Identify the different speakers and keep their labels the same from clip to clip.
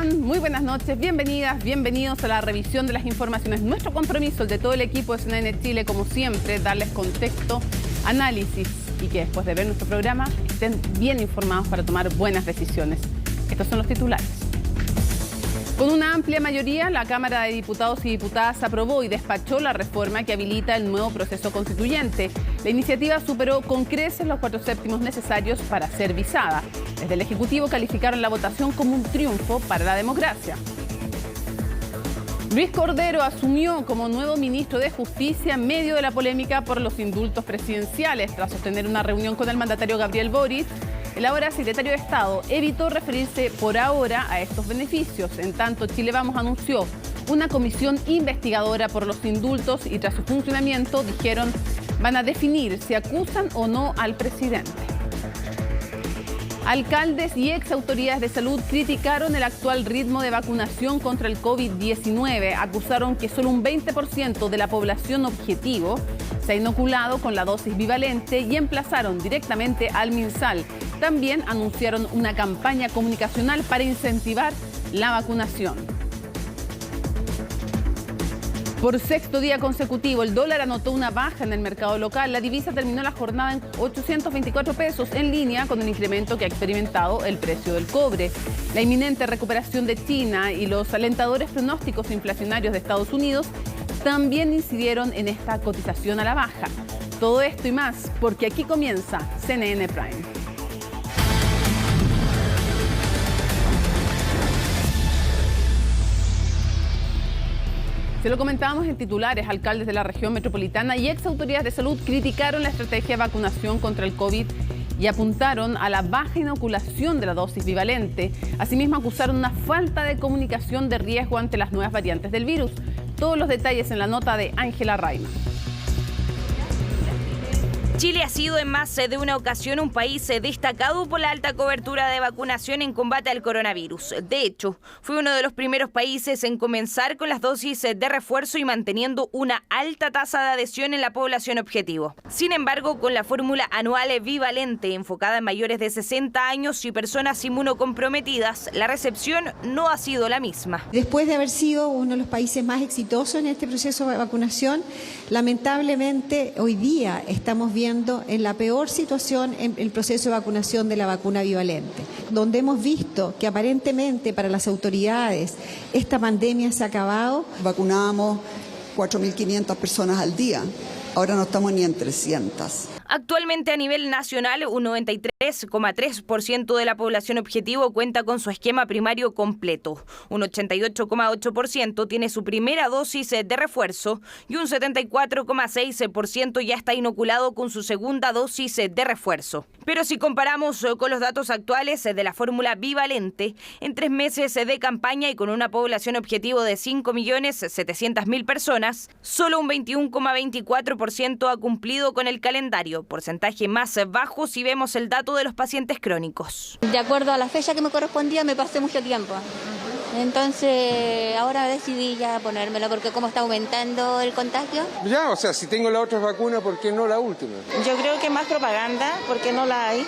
Speaker 1: están? Muy buenas noches, bienvenidas, bienvenidos a la revisión de las informaciones. Nuestro compromiso, el de todo el equipo de CNN Chile, como siempre, darles contexto, análisis y que después de ver nuestro programa estén bien informados para tomar buenas decisiones. Estos son los titulares. Con una amplia mayoría, la Cámara de Diputados y Diputadas aprobó y despachó la reforma que habilita el nuevo proceso constituyente. La iniciativa superó con creces los 4/7 necesarios para ser visada. Desde el Ejecutivo calificaron la votación como un triunfo para la democracia. Luis Cordero asumió como nuevo ministro de Justicia en medio de la polémica por los indultos presidenciales. Tras sostener una reunión con el mandatario Gabriel Boric, el ahora secretario de Estado evitó referirse por ahora a estos beneficios. En tanto, Chile Vamos anunció una comisión investigadora por los indultos y tras su funcionamiento dijeron van a definir si acusan o no al presidente. Alcaldes y ex autoridades de salud criticaron el actual ritmo de vacunación contra el COVID-19. Acusaron que solo un 20% de la población objetivo se ha inoculado con la dosis bivalente y emplazaron directamente al MinSal. También anunciaron una campaña comunicacional para incentivar la vacunación. Por sexto día consecutivo, el dólar anotó una baja en el mercado local. La divisa terminó la jornada en 824 pesos, en línea con el incremento que ha experimentado el precio del cobre. La inminente recuperación de China y los alentadores pronósticos inflacionarios de Estados Unidos también incidieron en esta cotización a la baja. Todo esto y más, porque aquí comienza CNN Prime. Se lo comentábamos en titulares, alcaldes de la región metropolitana y ex autoridades de salud criticaron la estrategia de vacunación contra el COVID y apuntaron a la baja inoculación de la dosis bivalente. Asimismo, acusaron una falta de comunicación de riesgo ante las nuevas variantes del virus. Todos los detalles en la nota de Ángela Raima.
Speaker 2: Chile ha sido en más de una ocasión un país destacado por la alta cobertura de vacunación en combate al coronavirus. De hecho, fue uno de los primeros países en comenzar con las dosis de refuerzo y manteniendo una alta tasa de adhesión en la población objetivo. Sin embargo, con la fórmula anual bivalente enfocada en mayores de 60 años y personas inmunocomprometidas, la recepción no ha sido la misma.
Speaker 3: Después de haber sido uno de los países más exitosos en este proceso de vacunación, lamentablemente hoy día estamos viendo en la peor situación en el proceso de vacunación de la vacuna bivalente, donde hemos visto que aparentemente para las autoridades esta pandemia se ha acabado.
Speaker 4: Vacunábamos 4.500 personas al día, ahora no estamos ni en 300.
Speaker 2: Actualmente a nivel nacional, un 93,3% de la población objetivo cuenta con su esquema primario completo. Un 88,8% tiene su primera dosis de refuerzo y un 74,6% ya está inoculado con su segunda dosis de refuerzo. Pero si comparamos con los datos actuales de la fórmula bivalente, en 3 meses de campaña y con una población objetivo de 5.700.000 personas, solo un 21,24% ha cumplido con el calendario. Porcentaje más bajo si vemos el dato de los pacientes crónicos.
Speaker 5: De acuerdo a la fecha que me correspondía, me pasé mucho tiempo. Entonces, ahora decidí ya ponérmela porque como está aumentando el contagio.
Speaker 6: Ya, o sea, si tengo la otra vacuna, ¿por qué no la última?
Speaker 7: Yo creo que más propaganda, porque no la hay.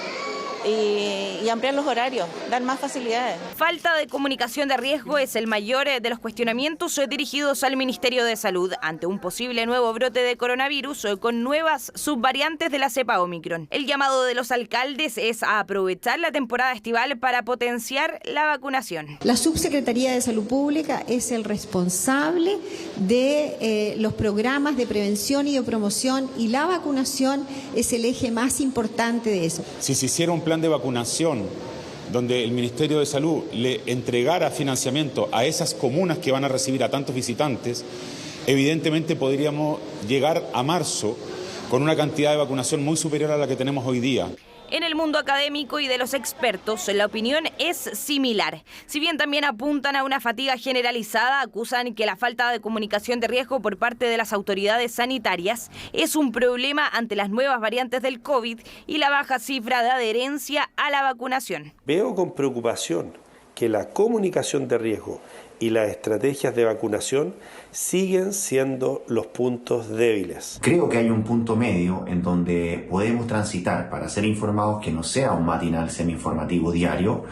Speaker 7: Y ampliar los horarios, dar más facilidades.
Speaker 2: Falta de comunicación de riesgo es el mayor de los cuestionamientos dirigidos al Ministerio de Salud ante un posible nuevo brote de coronavirus con nuevas subvariantes de la cepa Omicron. El llamado de los alcaldes es a aprovechar la temporada estival para potenciar la vacunación.
Speaker 3: La Subsecretaría de Salud Pública es el responsable de los programas de prevención y de promoción y la vacunación es el eje más importante de eso.
Speaker 8: Si se hiciera un plan de vacunación donde el Ministerio de Salud le entregara financiamiento a esas comunas que van a recibir a tantos visitantes, evidentemente podríamos llegar a marzo con una cantidad de vacunación muy superior a la que tenemos hoy día.
Speaker 2: En el mundo académico y de los expertos, la opinión es similar. Si bien también apuntan a una fatiga generalizada, acusan que la falta de comunicación de riesgo por parte de las autoridades sanitarias es un problema ante las nuevas variantes del COVID y la baja cifra de adherencia a la vacunación.
Speaker 9: Veo con preocupación que la comunicación de riesgo y las estrategias de vacunación siguen siendo los puntos débiles.
Speaker 10: Creo que hay un punto medio en donde podemos transitar para ser informados que no sea un matinal semi-informativo diario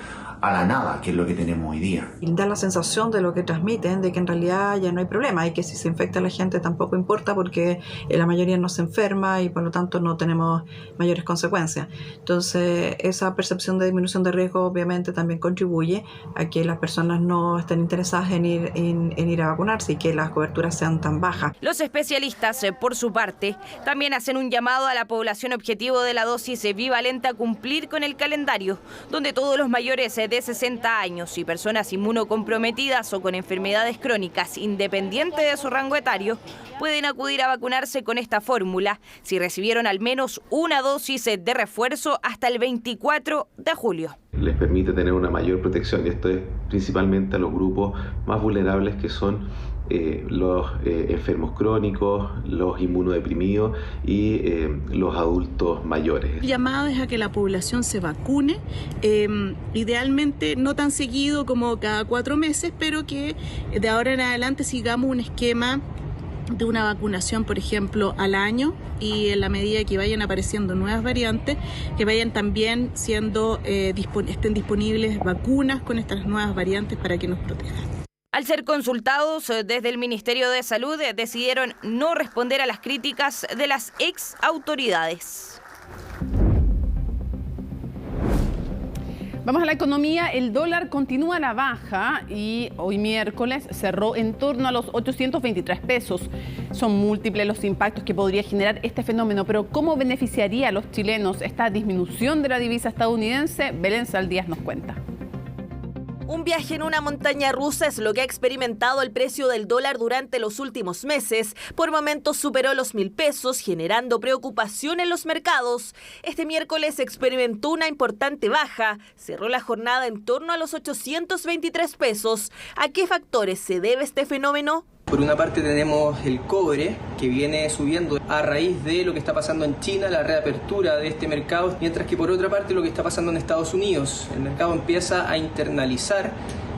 Speaker 10: a la nada, que es lo que tenemos hoy día.
Speaker 11: Y da la sensación de lo que transmiten, de que en realidad ya no hay problema y que si se infecta la gente tampoco importa porque la mayoría no se enferma y por lo tanto no tenemos mayores consecuencias. Entonces esa percepción de disminución de riesgo obviamente también contribuye a que las personas no estén interesadas en ir a vacunarse y que las coberturas sean tan bajas.
Speaker 2: Los especialistas, por su parte, también hacen un llamado a la población objetivo de la dosis bivalente a cumplir con el calendario, donde todos los mayores de 60 años y personas inmunocomprometidas o con enfermedades crónicas, independiente de su rango etario, pueden acudir a vacunarse con esta fórmula si recibieron al menos una dosis de refuerzo hasta el 24 de julio.
Speaker 12: Les permite tener una mayor protección y esto es principalmente a los grupos más vulnerables que son los enfermos crónicos, los inmunodeprimidos y los adultos mayores.
Speaker 13: El llamado es a que la población se vacune, idealmente no tan seguido como cada 4 meses, pero que de ahora en adelante sigamos un esquema de una vacunación, por ejemplo, al año, y en la medida que vayan apareciendo nuevas variantes, que vayan también siendo estén disponibles vacunas con estas nuevas variantes para que nos protejan.
Speaker 2: Al ser consultados desde el Ministerio de Salud, decidieron no responder a las críticas de las ex autoridades.
Speaker 1: Vamos a la economía. El dólar continúa a la baja y hoy miércoles cerró en torno a los 823 pesos. Son múltiples los impactos que podría generar este fenómeno, pero ¿cómo beneficiaría a los chilenos esta disminución de la divisa estadounidense? Belén Saldías nos cuenta.
Speaker 14: Un viaje en una montaña rusa es lo que ha experimentado el precio del dólar durante los últimos meses. Por momentos superó los 1.000 pesos, generando preocupación en los mercados. Este miércoles experimentó una importante baja. Cerró la jornada en torno a los 823 pesos. ¿A qué factores se debe este fenómeno?
Speaker 15: Por una parte tenemos el cobre, que viene subiendo a raíz de lo que está pasando en China, la reapertura de este mercado, mientras que por otra parte lo que está pasando en Estados Unidos. El mercado empieza a internalizar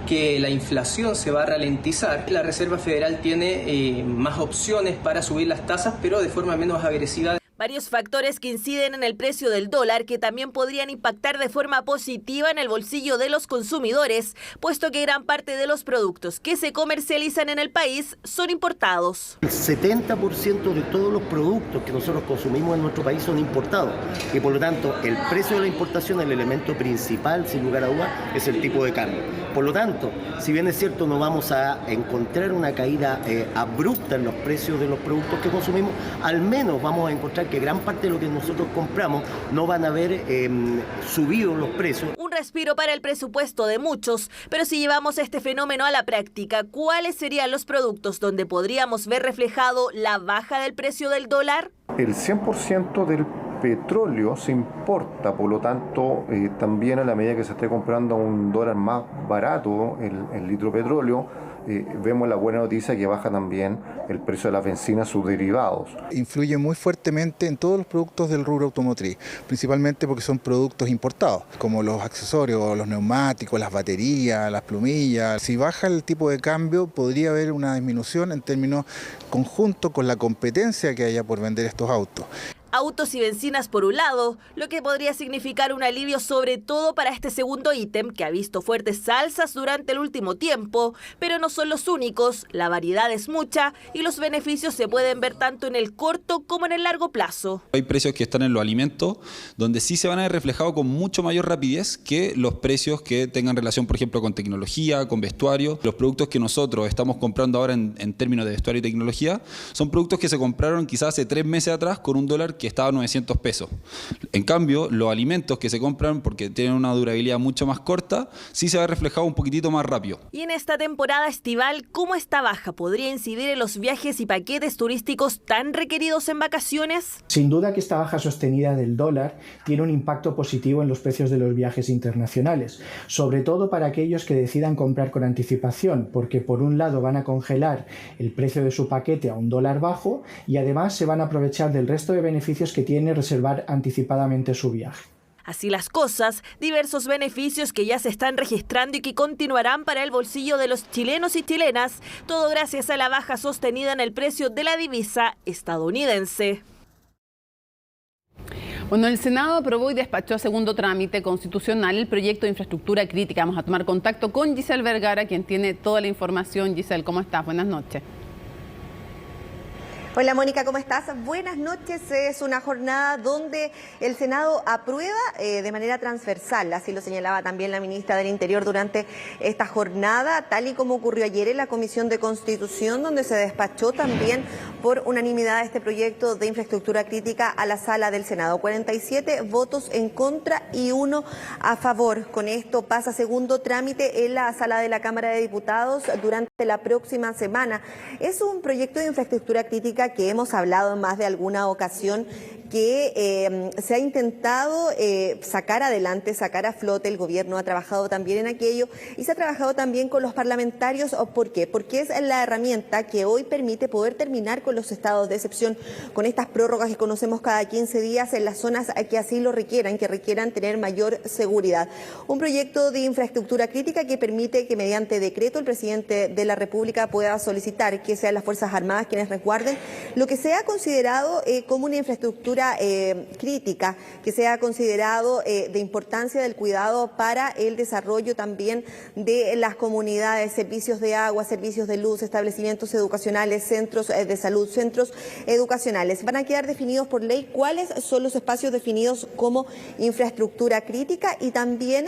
Speaker 15: que la inflación se va a ralentizar. La Reserva Federal tiene más opciones para subir las tasas, pero de forma menos agresiva.
Speaker 14: Varios factores que inciden en el precio del dólar que también podrían impactar de forma positiva en el bolsillo de los consumidores, puesto que gran parte de los productos que se comercializan en el país son importados.
Speaker 16: El 70% de todos los productos que nosotros consumimos en nuestro país son importados y por lo tanto el precio de la importación, el elemento principal sin lugar a dudas, es el tipo de cambio. Por lo tanto, si bien es cierto no vamos a encontrar una caída abrupta en los precios de los productos que consumimos, al menos vamos a encontrar que gran parte de lo que nosotros compramos no van a haber subido los precios.
Speaker 14: Un respiro para el presupuesto de muchos, pero si llevamos este fenómeno a la práctica, ¿cuáles serían los productos donde podríamos ver reflejado la baja del precio del dólar?
Speaker 17: El 100% del petróleo se importa, por lo tanto, también a la medida que se esté comprando a un dólar más barato el litro de petróleo, vemos la buena noticia que baja también el precio de las bencinas, sus derivados.
Speaker 18: Influye muy fuertemente en todos los productos del rubro automotriz, principalmente porque son productos importados, como los accesorios, los neumáticos, las baterías, las plumillas. Si baja el tipo de cambio, podría haber una disminución en términos conjuntos con la competencia que haya por vender estos autos.
Speaker 14: Autos y bencinas por un lado, lo que podría significar un alivio sobre todo para este segundo ítem que ha visto fuertes alzas durante el último tiempo, pero no son los únicos, la variedad es mucha y los beneficios se pueden ver tanto en el corto como en el largo plazo.
Speaker 19: Hay precios que están en los alimentos donde sí se van a ver reflejados con mucho mayor rapidez que los precios que tengan relación, por ejemplo, con tecnología, con vestuario. Los productos que nosotros estamos comprando ahora en términos de vestuario y tecnología son productos que se compraron quizás hace 3 meses atrás con un dólar que estaba a 900 pesos. En cambio, los alimentos que se compran porque tienen una durabilidad mucho más corta, sí se va reflejado un poquitito más rápido.
Speaker 14: Y en esta temporada estival, ¿cómo esta baja podría incidir en los viajes y paquetes turísticos tan requeridos en vacaciones?
Speaker 20: Sin duda que esta baja sostenida del dólar tiene un impacto positivo en los precios de los viajes internacionales, sobre todo para aquellos que decidan comprar con anticipación, porque por un lado van a congelar el precio de su paquete a un dólar bajo y además se van a aprovechar del resto de beneficios que tiene reservar anticipadamente su viaje.
Speaker 14: Así las cosas, diversos beneficios que ya se están registrando y que continuarán para el bolsillo de los chilenos y chilenas, todo gracias a la baja sostenida en el precio de la divisa estadounidense.
Speaker 1: Bueno, el Senado aprobó y despachó a segundo trámite constitucional el proyecto de infraestructura crítica. Vamos a tomar contacto con Giselle Vergara, quien tiene toda la información. Giselle, ¿cómo estás? Buenas noches.
Speaker 21: Hola Mónica, ¿cómo estás? Buenas noches. Es una jornada donde el Senado aprueba de manera transversal, así lo señalaba también la ministra del Interior durante esta jornada, tal y como ocurrió ayer en la Comisión de Constitución, donde se despachó también por unanimidad este proyecto de infraestructura crítica a la sala del Senado. 47 votos en contra y 1 a favor. Con esto pasa a segundo trámite en la sala de la Cámara de Diputados durante la próxima semana. Es un proyecto de infraestructura crítica que hemos hablado en más de alguna ocasión, que se ha intentado sacar adelante, sacar a flote. El gobierno ha trabajado también en aquello y se ha trabajado también con los parlamentarios. ¿Por qué? Porque es la herramienta que hoy permite poder terminar con los estados de excepción, con estas prórrogas que conocemos cada 15 días en las zonas que así lo requieran, que requieran tener mayor seguridad. Un proyecto de infraestructura crítica que permite que mediante decreto el presidente de la República pueda solicitar que sean las Fuerzas Armadas quienes resguarden lo que sea considerado como una infraestructura crítica, que sea considerado de importancia del cuidado para el desarrollo también de las comunidades, servicios de agua, servicios de luz, establecimientos educacionales, centros de salud, centros educacionales. Van a quedar definidos por ley cuáles son los espacios definidos como infraestructura crítica y también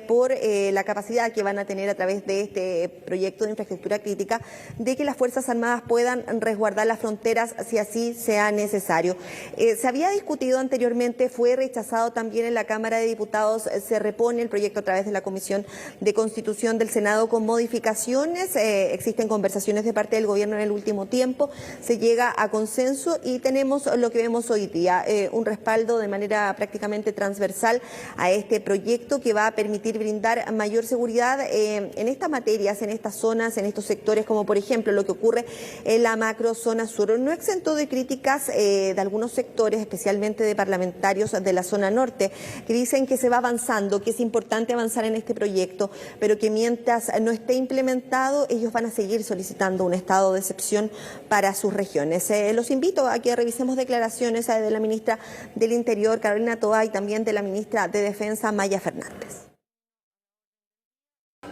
Speaker 21: por la capacidad que van a tener a través de este proyecto de infraestructura crítica de que las Fuerzas Armadas puedan resguardar las fronteras si así sea necesario. Se había discutido anteriormente, fue rechazado también en la Cámara de Diputados, se repone el proyecto a través de la Comisión de Constitución del Senado con modificaciones, existen conversaciones de parte del gobierno en el último tiempo, se llega a consenso y tenemos lo que vemos hoy día, un respaldo de manera prácticamente transversal a este proyecto que va a permitir brindar mayor seguridad en estas materias, en estas zonas, en estos sectores, como por ejemplo lo que ocurre en la macrozona sur. No exento de críticas de algunos sectores, especialmente de parlamentarios de la zona norte, que dicen que se va avanzando, que es importante avanzar en este proyecto, pero que mientras no esté implementado, ellos van a seguir solicitando un estado de excepción para sus regiones. Los invito a que revisemos declaraciones de la ministra del Interior, Carolina Toá, y también de la ministra de Defensa, Maya Fernández.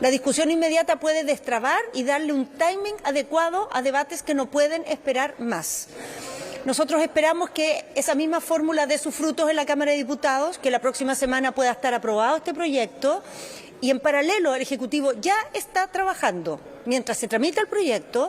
Speaker 22: La discusión inmediata puede destrabar y darle un timing adecuado a debates que no pueden esperar más. Nosotros esperamos que esa misma fórmula dé sus frutos en la Cámara de Diputados, que la próxima semana pueda estar aprobado este proyecto y en paralelo el Ejecutivo ya está trabajando, mientras se tramita el proyecto,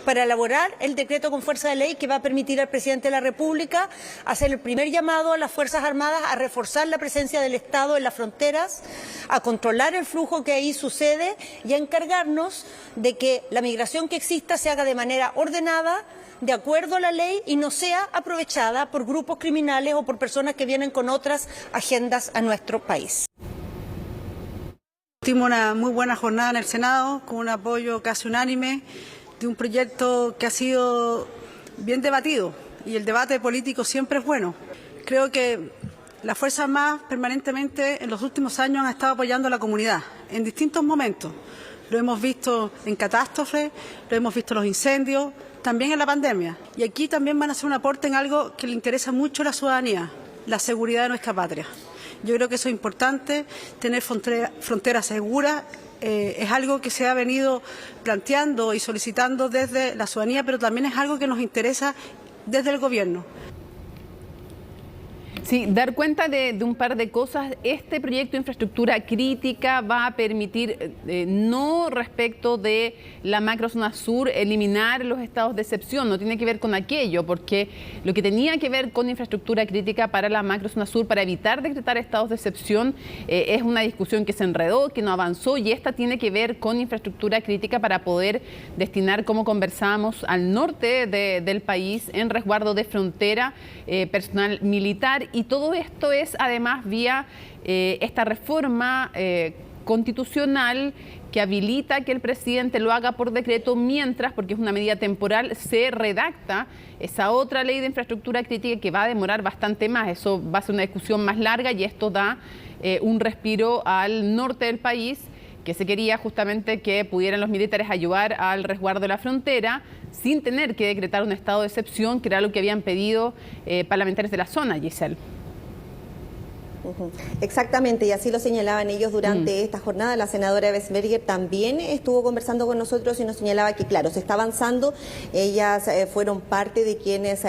Speaker 22: para elaborar el decreto con fuerza de ley que va a permitir al presidente de la República hacer el primer llamado a las Fuerzas Armadas a reforzar la presencia del Estado en las fronteras, a controlar el flujo que ahí sucede y a encargarnos de que la migración que exista se haga de manera ordenada, de acuerdo a la ley y no sea aprovechada por grupos criminales o por personas que vienen con otras agendas a nuestro país.
Speaker 23: Tuvimos una muy buena jornada en el Senado con un apoyo casi unánime de un proyecto que ha sido bien debatido y el debate político siempre es bueno. Creo que las Fuerzas Armadas permanentemente en los últimos años han estado apoyando a la comunidad en distintos momentos. Lo hemos visto en catástrofes, lo hemos visto en los incendios, también en la pandemia. Y aquí también van a hacer un aporte en algo que le interesa mucho a la ciudadanía, la seguridad de nuestra patria. Yo creo que eso es importante, tener fronteras seguras, es algo que se ha venido planteando y solicitando desde la ciudadanía, pero también es algo que nos interesa desde el gobierno.
Speaker 1: Sí, dar cuenta de un par de cosas. Este proyecto de infraestructura crítica va a permitir, no respecto de la macrozona sur, eliminar los estados de excepción. No tiene que ver con aquello, porque lo que tenía que ver con infraestructura crítica para la macrozona sur, para evitar decretar estados de excepción, es una discusión que se enredó, que no avanzó, y esta tiene que ver con infraestructura crítica para poder destinar, como conversábamos, al norte del país, en resguardo de frontera, personal militar. Y todo esto es además vía esta reforma constitucional que habilita que el presidente lo haga por decreto mientras, porque es una medida temporal, se redacta esa otra ley de infraestructura crítica que va a demorar bastante más. Eso va a ser una discusión más larga y esto da un respiro al norte del país, que se quería justamente que pudieran los militares ayudar al resguardo de la frontera sin tener que decretar un estado de excepción, que era lo que habían pedido parlamentarios de la zona, Giselle.
Speaker 21: Exactamente, y así lo señalaban ellos durante esta jornada. La senadora Ebesberger también estuvo conversando con nosotros y nos señalaba que, claro, se está avanzando. Ellas fueron parte de quienes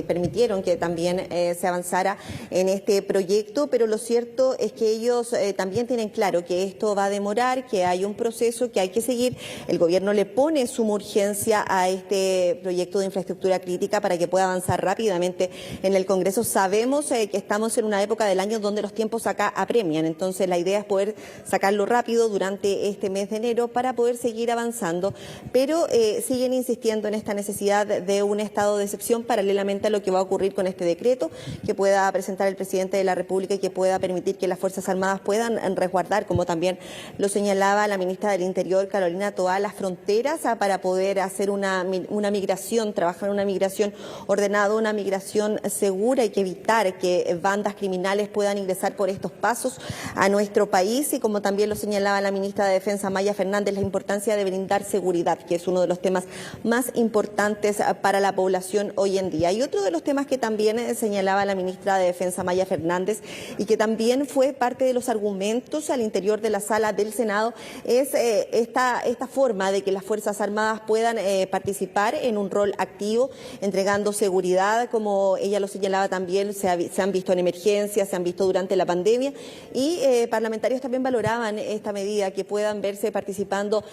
Speaker 21: permitieron que también se avanzara en este proyecto, pero lo cierto es que ellos también tienen claro que esto va a demorar, que hay un proceso que hay que seguir. El gobierno le pone suma urgencia a este proyecto de infraestructura crítica para que pueda avanzar rápidamente en el Congreso. Sabemos que estamos en una época del año donde los tiempos acá apremian, entonces la idea es poder sacarlo rápido durante este mes de enero para poder seguir avanzando, pero siguen insistiendo en esta necesidad de un estado de excepción paralelamente a lo que va a ocurrir con este decreto que pueda presentar el presidente de la República y que pueda permitir que las Fuerzas Armadas puedan resguardar, como también lo señalaba la ministra del Interior, Carolina Toá, las fronteras para poder hacer una migración, trabajar en una migración ordenada, una migración segura y que evitar que bandas criminales puedan ingresar por estos pasos a nuestro país, y como también lo señalaba la ministra de Defensa, Maya Fernández, la importancia de brindar seguridad, que es uno de los temas más importantes para la población hoy en día. Y otro de los temas que también señalaba la ministra de Defensa, Maya Fernández, y que también fue parte de los argumentos al interior de la sala del Senado, es esta forma de que las Fuerzas Armadas puedan participar en un rol activo, entregando seguridad, como ella lo señalaba también, se han visto en emergencias, se han visto durante la pandemia, y parlamentarios también valoraban esta medida, que puedan verse participando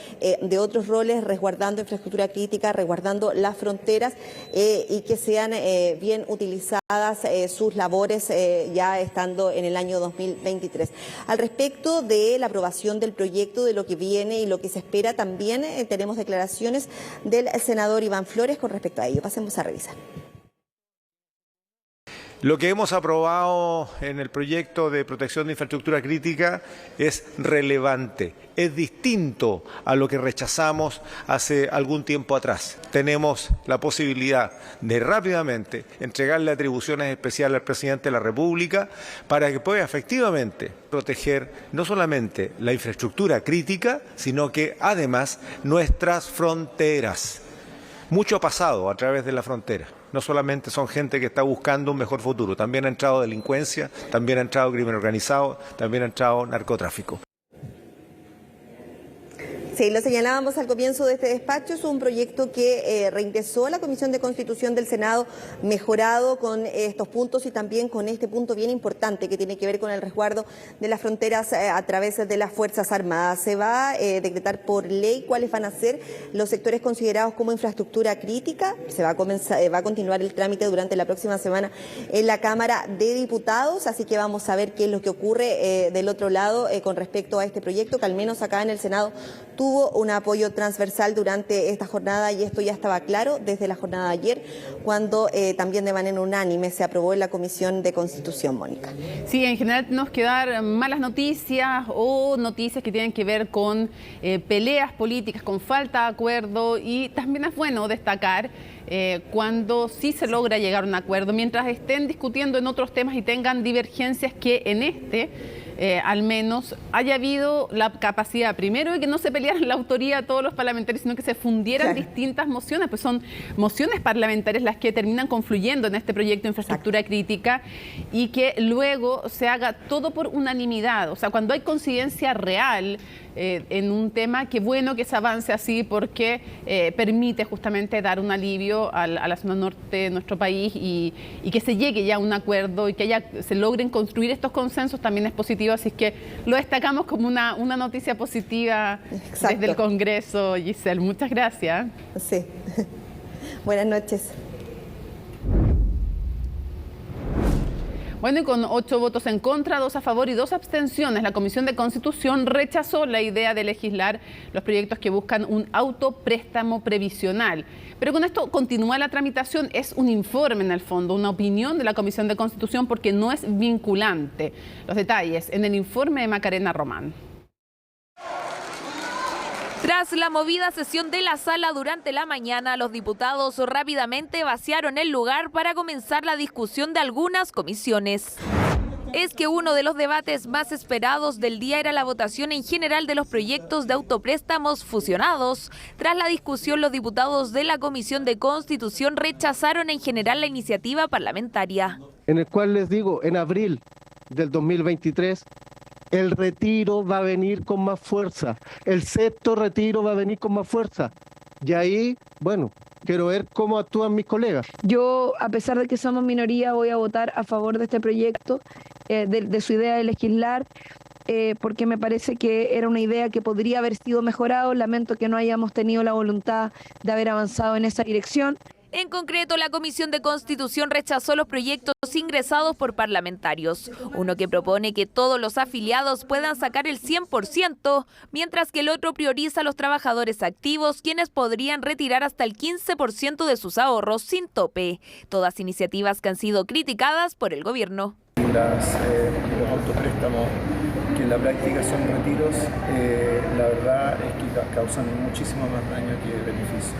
Speaker 21: de otros roles, resguardando infraestructura crítica, resguardando las fronteras, y que sean bien utilizadas sus labores ya estando en el año 2023. Al respecto de la aprobación del proyecto, de lo que viene y lo que se espera, también tenemos declaraciones del senador Iván Flores con respecto a ello. Pasemos a revisar.
Speaker 4: Lo que hemos aprobado en el proyecto de protección de infraestructura crítica es relevante, es distinto a lo que rechazamos hace algún tiempo atrás. Tenemos la posibilidad de rápidamente entregarle atribuciones especiales al presidente de la República para que pueda efectivamente proteger no solamente la infraestructura crítica, sino que además nuestras fronteras. Mucho ha pasado a través de la frontera. No solamente son gente que está buscando un mejor futuro, también ha entrado delincuencia, también ha entrado crimen organizado, también ha entrado narcotráfico.
Speaker 21: Sí, lo señalábamos al comienzo de este despacho, es un proyecto que reingresó a la Comisión de Constitución del Senado, mejorado con estos puntos y también con este punto bien importante que tiene que ver con el resguardo de las fronteras a través de las Fuerzas Armadas. Se va a decretar por ley cuáles van a ser los sectores considerados como infraestructura crítica. Se va a continuar el trámite durante la próxima semana en la Cámara de Diputados, así que vamos a ver qué es lo que ocurre del otro lado con respecto a este proyecto, que al menos acá en el Senado tuvo un apoyo transversal durante esta jornada, y esto ya estaba claro desde la jornada de ayer, cuando también de manera unánime se aprobó en la Comisión de Constitución, Mónica.
Speaker 1: Sí, en general nos quedan malas noticias o noticias que tienen que ver con peleas políticas, con falta de acuerdo, y también es bueno destacar cuando sí se logra llegar a un acuerdo, mientras estén discutiendo en otros temas y tengan divergencias, que en este al menos haya habido la capacidad primero de que no se pelearan la autoría de todos los parlamentarios, sino que se fundieran distintas mociones, pues son mociones parlamentarias las que terminan confluyendo en este proyecto de infraestructura crítica, y que luego se haga todo por unanimidad. O sea, cuando hay coincidencia real en un tema, qué bueno que se avance así, porque permite justamente dar un alivio a la zona norte de nuestro país, y que se llegue ya a un acuerdo y que se logren construir estos consensos también es positivo, así que lo destacamos como una noticia positiva. Exacto. Desde el Congreso, Giselle. Muchas gracias.
Speaker 21: Sí. Buenas noches.
Speaker 1: Bueno, y con 8 votos en contra, 2 a favor y 2 abstenciones, la Comisión de Constitución rechazó la idea de legislar los proyectos que buscan un autopréstamo previsional. Pero con esto continúa la tramitación, es un informe en el fondo, una opinión de la Comisión de Constitución, porque no es vinculante. Los detalles en el informe de Macarena Román.
Speaker 2: Tras la movida sesión de la sala durante la mañana, los diputados rápidamente vaciaron el lugar para comenzar la discusión de algunas comisiones. Es que uno de los debates más esperados del día era la votación en general de los proyectos de autopréstamos fusionados. Tras la discusión, los diputados de la Comisión de Constitución rechazaron en general la iniciativa parlamentaria.
Speaker 5: En el cual les digo, en abril del 2023, el retiro va a venir con más fuerza, el sexto retiro va a venir con más fuerza. Y ahí, bueno, quiero ver cómo actúan mis colegas.
Speaker 6: Yo, a pesar de que somos minoría, voy a votar a favor de este proyecto, de su idea de legislar, porque me parece que era una idea que podría haber sido mejorado. Lamento que no hayamos tenido la voluntad de haber avanzado en esa dirección.
Speaker 2: En concreto, la Comisión de Constitución rechazó los proyectos ingresados por parlamentarios. Uno que propone que todos los afiliados puedan sacar el 100%, mientras que el otro prioriza a los trabajadores activos, quienes podrían retirar hasta el 15% de sus ahorros sin tope. Todas iniciativas que han sido criticadas por el gobierno.
Speaker 7: Los autopréstamos, que en la práctica son retiros, la verdad es que causan muchísimo más daño que beneficio.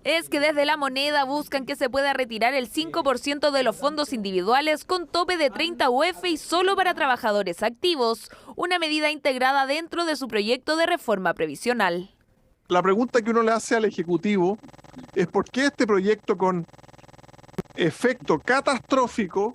Speaker 2: Es que desde la moneda buscan que se pueda retirar el 5% de los fondos individuales con tope de 30 UF y solo para trabajadores activos, una medida integrada dentro de su proyecto de reforma previsional.
Speaker 24: La pregunta que uno le hace al Ejecutivo es por qué este proyecto con efecto catastrófico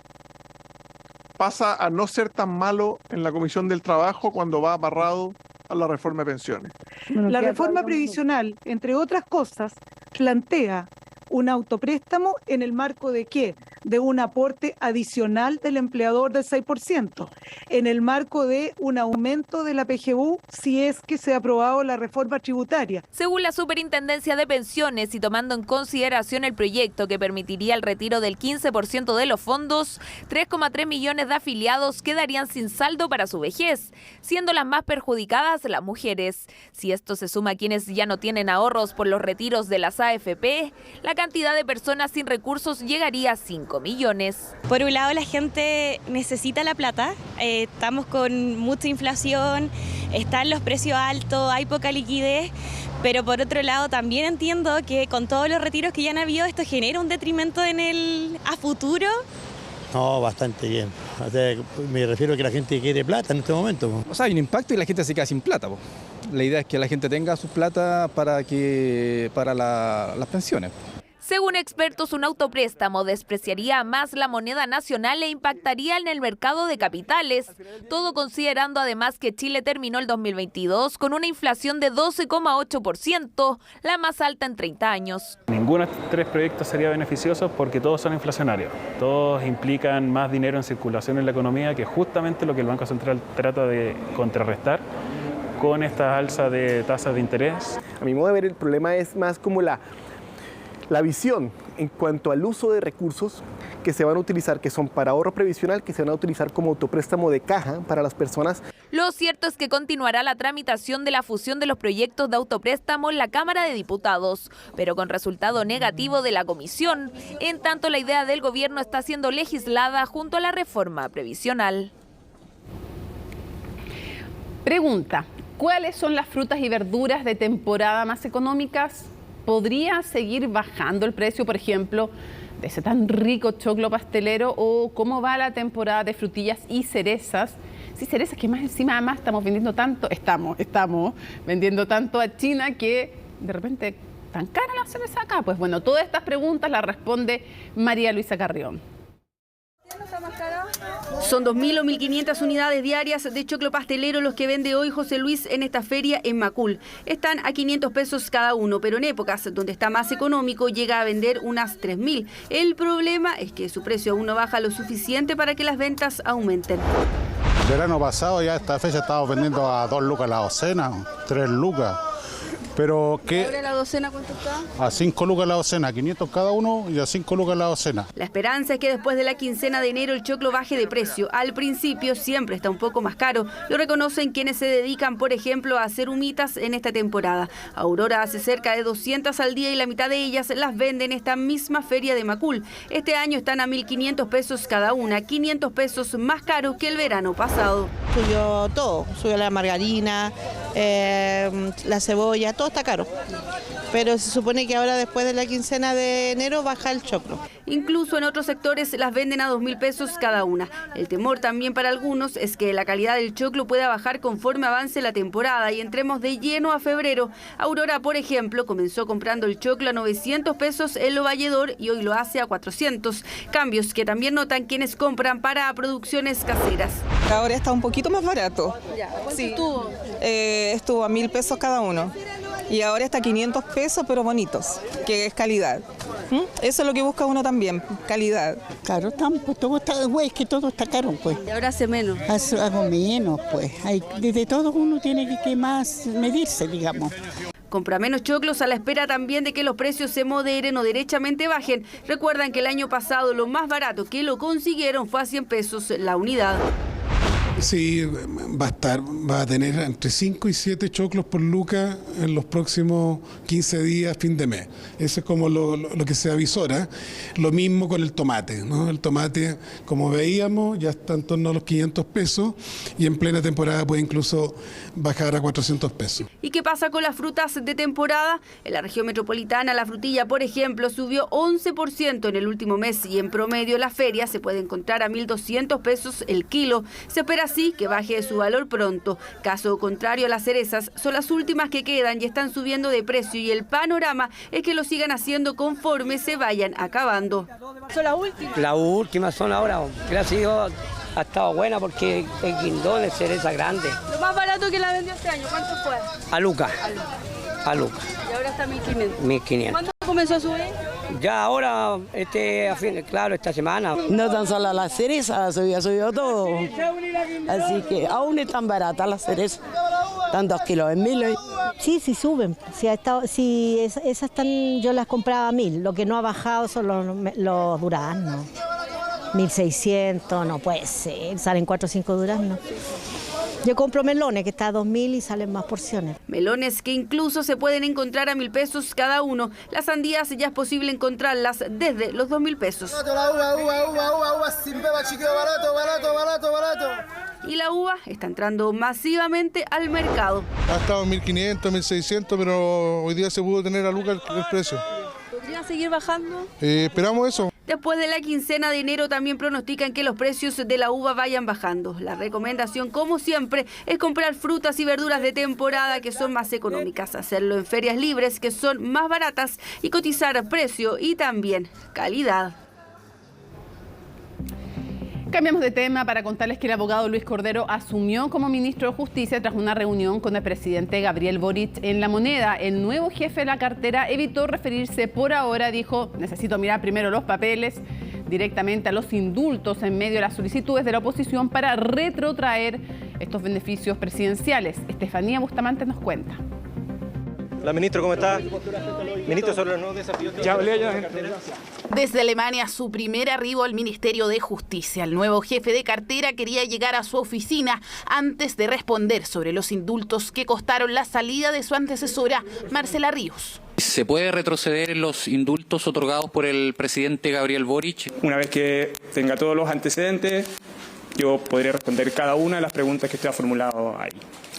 Speaker 24: pasa a no ser tan malo en la Comisión del Trabajo cuando va amarrado a la reforma de pensiones.
Speaker 25: La reforma previsional, entre otras cosas, plantea un autopréstamo en el marco de ¿qué? De un aporte adicional del empleador del 6%, en el marco de un aumento de la PGU si es que se ha aprobado la reforma tributaria.
Speaker 2: Según la Superintendencia de Pensiones y tomando en consideración el proyecto que permitiría el retiro del 15% de los fondos, 3,3 millones de afiliados quedarían sin saldo para su vejez, siendo las más perjudicadas las mujeres. Si esto se suma a quienes ya no tienen ahorros por los retiros de las AFP, la cantidad de personas sin recursos llegaría a 5 millones.
Speaker 26: Por un lado, la gente necesita la plata, estamos con mucha inflación, están los precios altos, hay poca liquidez, pero por otro lado también entiendo que con todos los retiros que ya han habido, esto genera un detrimento a futuro.
Speaker 27: No, bastante bien. O sea, me refiero a que la gente quiere plata en este momento.
Speaker 28: O sea, hay un impacto y la gente se queda sin plata. La idea es que la gente tenga su plata para las pensiones.
Speaker 2: Según expertos, un autopréstamo despreciaría más la moneda nacional e impactaría en el mercado de capitales, todo considerando además que Chile terminó el 2022 con una inflación de 12,8%, la más alta en 30 años.
Speaker 29: Ninguno de estos tres proyectos sería beneficioso porque todos son inflacionarios, todos implican más dinero en circulación en la economía, que es justamente lo que el Banco Central trata de contrarrestar con esta alza de tasas de interés.
Speaker 30: A mi modo de ver, el problema es más como la visión en cuanto al uso de recursos que se van a utilizar, que son para ahorro previsional, que se van a utilizar como autopréstamo de caja para las personas.
Speaker 2: Lo cierto es que continuará la tramitación de la fusión de los proyectos de autopréstamo en la Cámara de Diputados, pero con resultado negativo de la comisión, en tanto la idea del gobierno está siendo legislada junto a la reforma previsional.
Speaker 1: Pregunta, ¿cuáles son las frutas y verduras de temporada más económicas? ¿Podría seguir bajando el precio, por ejemplo, de ese tan rico choclo pastelero? ¿O cómo va la temporada de frutillas y cerezas? Sí, cerezas que más encima además estamos vendiendo tanto a China que de repente tan cara la cereza acá. Pues bueno, todas estas preguntas las responde María Luisa Carrión.
Speaker 31: Son 2.000 o 1.500 unidades diarias de choclo pastelero los que vende hoy José Luis en esta feria en Macul. Están a 500 pesos cada uno, pero en épocas donde está más económico llega a vender unas 3.000. El problema es que su precio aún no baja lo suficiente para que las ventas aumenten.
Speaker 32: El verano pasado ya esta fecha estábamos vendiendo a 2 lucas la docena, 3 lucas. Pero que
Speaker 31: ¿ahora la docena cuánto está?
Speaker 32: A 5 lucas la docena, 500 cada uno y a 5 lucas la docena.
Speaker 31: La esperanza es que después de la quincena de enero el choclo baje de precio. Al principio siempre está un poco más caro. Lo reconocen quienes se dedican, por ejemplo, a hacer humitas en esta temporada. Aurora hace cerca de 200 al día y la mitad de ellas las vende en esta misma feria de Macul. Este año están a 1.500 pesos cada una, 500 pesos más caros que el verano pasado.
Speaker 33: Subió todo, subió la margarina, la cebolla, todo está caro. Pero se supone que ahora después de la quincena de enero baja el choclo.
Speaker 31: Incluso en otros sectores las venden a 2.000 pesos cada una. El temor también para algunos es que la calidad del choclo pueda bajar conforme avance la temporada y entremos de lleno a febrero. Aurora, por ejemplo, comenzó comprando el choclo a 900 pesos en Lo Valledor y hoy lo hace a 400. Cambios que también notan quienes compran para producciones caseras.
Speaker 3: Ahora está un poquito más barato. Sí.
Speaker 31: Estuvo?
Speaker 3: Estuvo a 1.000 pesos cada uno. Y ahora está a 500 pesos, pero bonitos, que es calidad. Eso es lo que busca uno también, calidad.
Speaker 8: Claro, todo está, güey, es que todo está caro, pues.
Speaker 31: Y ahora hace menos.
Speaker 8: Hago menos, pues. Desde todo uno tiene que más medirse, digamos.
Speaker 31: Compra menos choclos a la espera también de que los precios se moderen o derechamente bajen. Recuerdan que el año pasado lo más barato que lo consiguieron fue a 100 pesos la unidad.
Speaker 9: Sí, va a tener entre 5 y 7 choclos por luca en los próximos 15 días, fin de mes. Eso es como lo que se avisora. Lo mismo con el tomate, ¿no? El tomate, como veíamos, ya está en torno a los 500 pesos y en plena temporada puede incluso bajar a 400 pesos.
Speaker 31: ¿Y qué pasa con las frutas de temporada? En la región metropolitana, la frutilla, por ejemplo, subió 11% en el último mes y en promedio la feria se puede encontrar a 1.200 pesos el kilo. Se espera así que baje su valor pronto. Caso contrario, las cerezas son las últimas que quedan y están subiendo de precio y el panorama es que lo sigan haciendo conforme se vayan acabando. ¿Son las últimas?
Speaker 10: Las últimas son ahora. Gracias a Dios ha estado buena porque el guindón es cereza grande.
Speaker 31: Lo más barato que la vendió este año, ¿cuánto fue?
Speaker 10: A Luca.
Speaker 31: Y ahora está 1.500.
Speaker 10: 1.500.
Speaker 31: ¿Cuándo comenzó a subir?
Speaker 10: Ya ahora, claro, esta semana.
Speaker 33: No tan solo las cerezas, ha subido todo. Así que aún están baratas las cerezas. Están 2 kilos en 1.000 hoy.
Speaker 11: Sí, suben. Esas están, yo las compraba a 1.000. Lo que no ha bajado son los duraznos. 1.600, no puede ser. Salen 4 o 5 duraznos. Yo compro melones, que está a 2.000 y salen más porciones.
Speaker 31: Melones que incluso se pueden encontrar a 1.000 pesos cada uno. Las sandías ya es posible encontrarlas desde los 2.000 pesos.
Speaker 12: Uva sin pepa, chiquillo, barato.
Speaker 31: Y la uva está entrando masivamente al mercado.
Speaker 32: Ha estado en 1.500, 1.600, pero hoy día se pudo tener a Luca el precio.
Speaker 31: ¿Podría seguir bajando?
Speaker 32: Esperamos eso.
Speaker 31: Después de la quincena de enero también pronostican que los precios de la uva vayan bajando. La recomendación, como siempre, es comprar frutas y verduras de temporada que son más económicas, hacerlo en ferias libres que son más baratas y cotizar precio y también calidad.
Speaker 1: Cambiamos de tema para contarles que el abogado Luis Cordero asumió como ministro de Justicia tras una reunión con el presidente Gabriel Boric en La Moneda. El nuevo jefe de la cartera evitó referirse por ahora, dijo, necesito mirar primero los papeles, directamente a los indultos en medio de las solicitudes de la oposición para retrotraer estos beneficios presidenciales. Estefanía Bustamante nos cuenta.
Speaker 13: Hola, ministro, ¿cómo está? Ministro, sobre los nuevos desafíos.
Speaker 15: Desde Alemania, su primer arribo al Ministerio de Justicia. El nuevo jefe de cartera quería llegar a su oficina antes de responder sobre los indultos que costaron la salida de su antecesora, Marcela Ríos.
Speaker 16: ¿Se puede retroceder en los indultos otorgados por el presidente Gabriel Boric?
Speaker 17: Una vez que tenga todos los antecedentes, yo podré responder cada una de las preguntas que usted ha formulado ahí.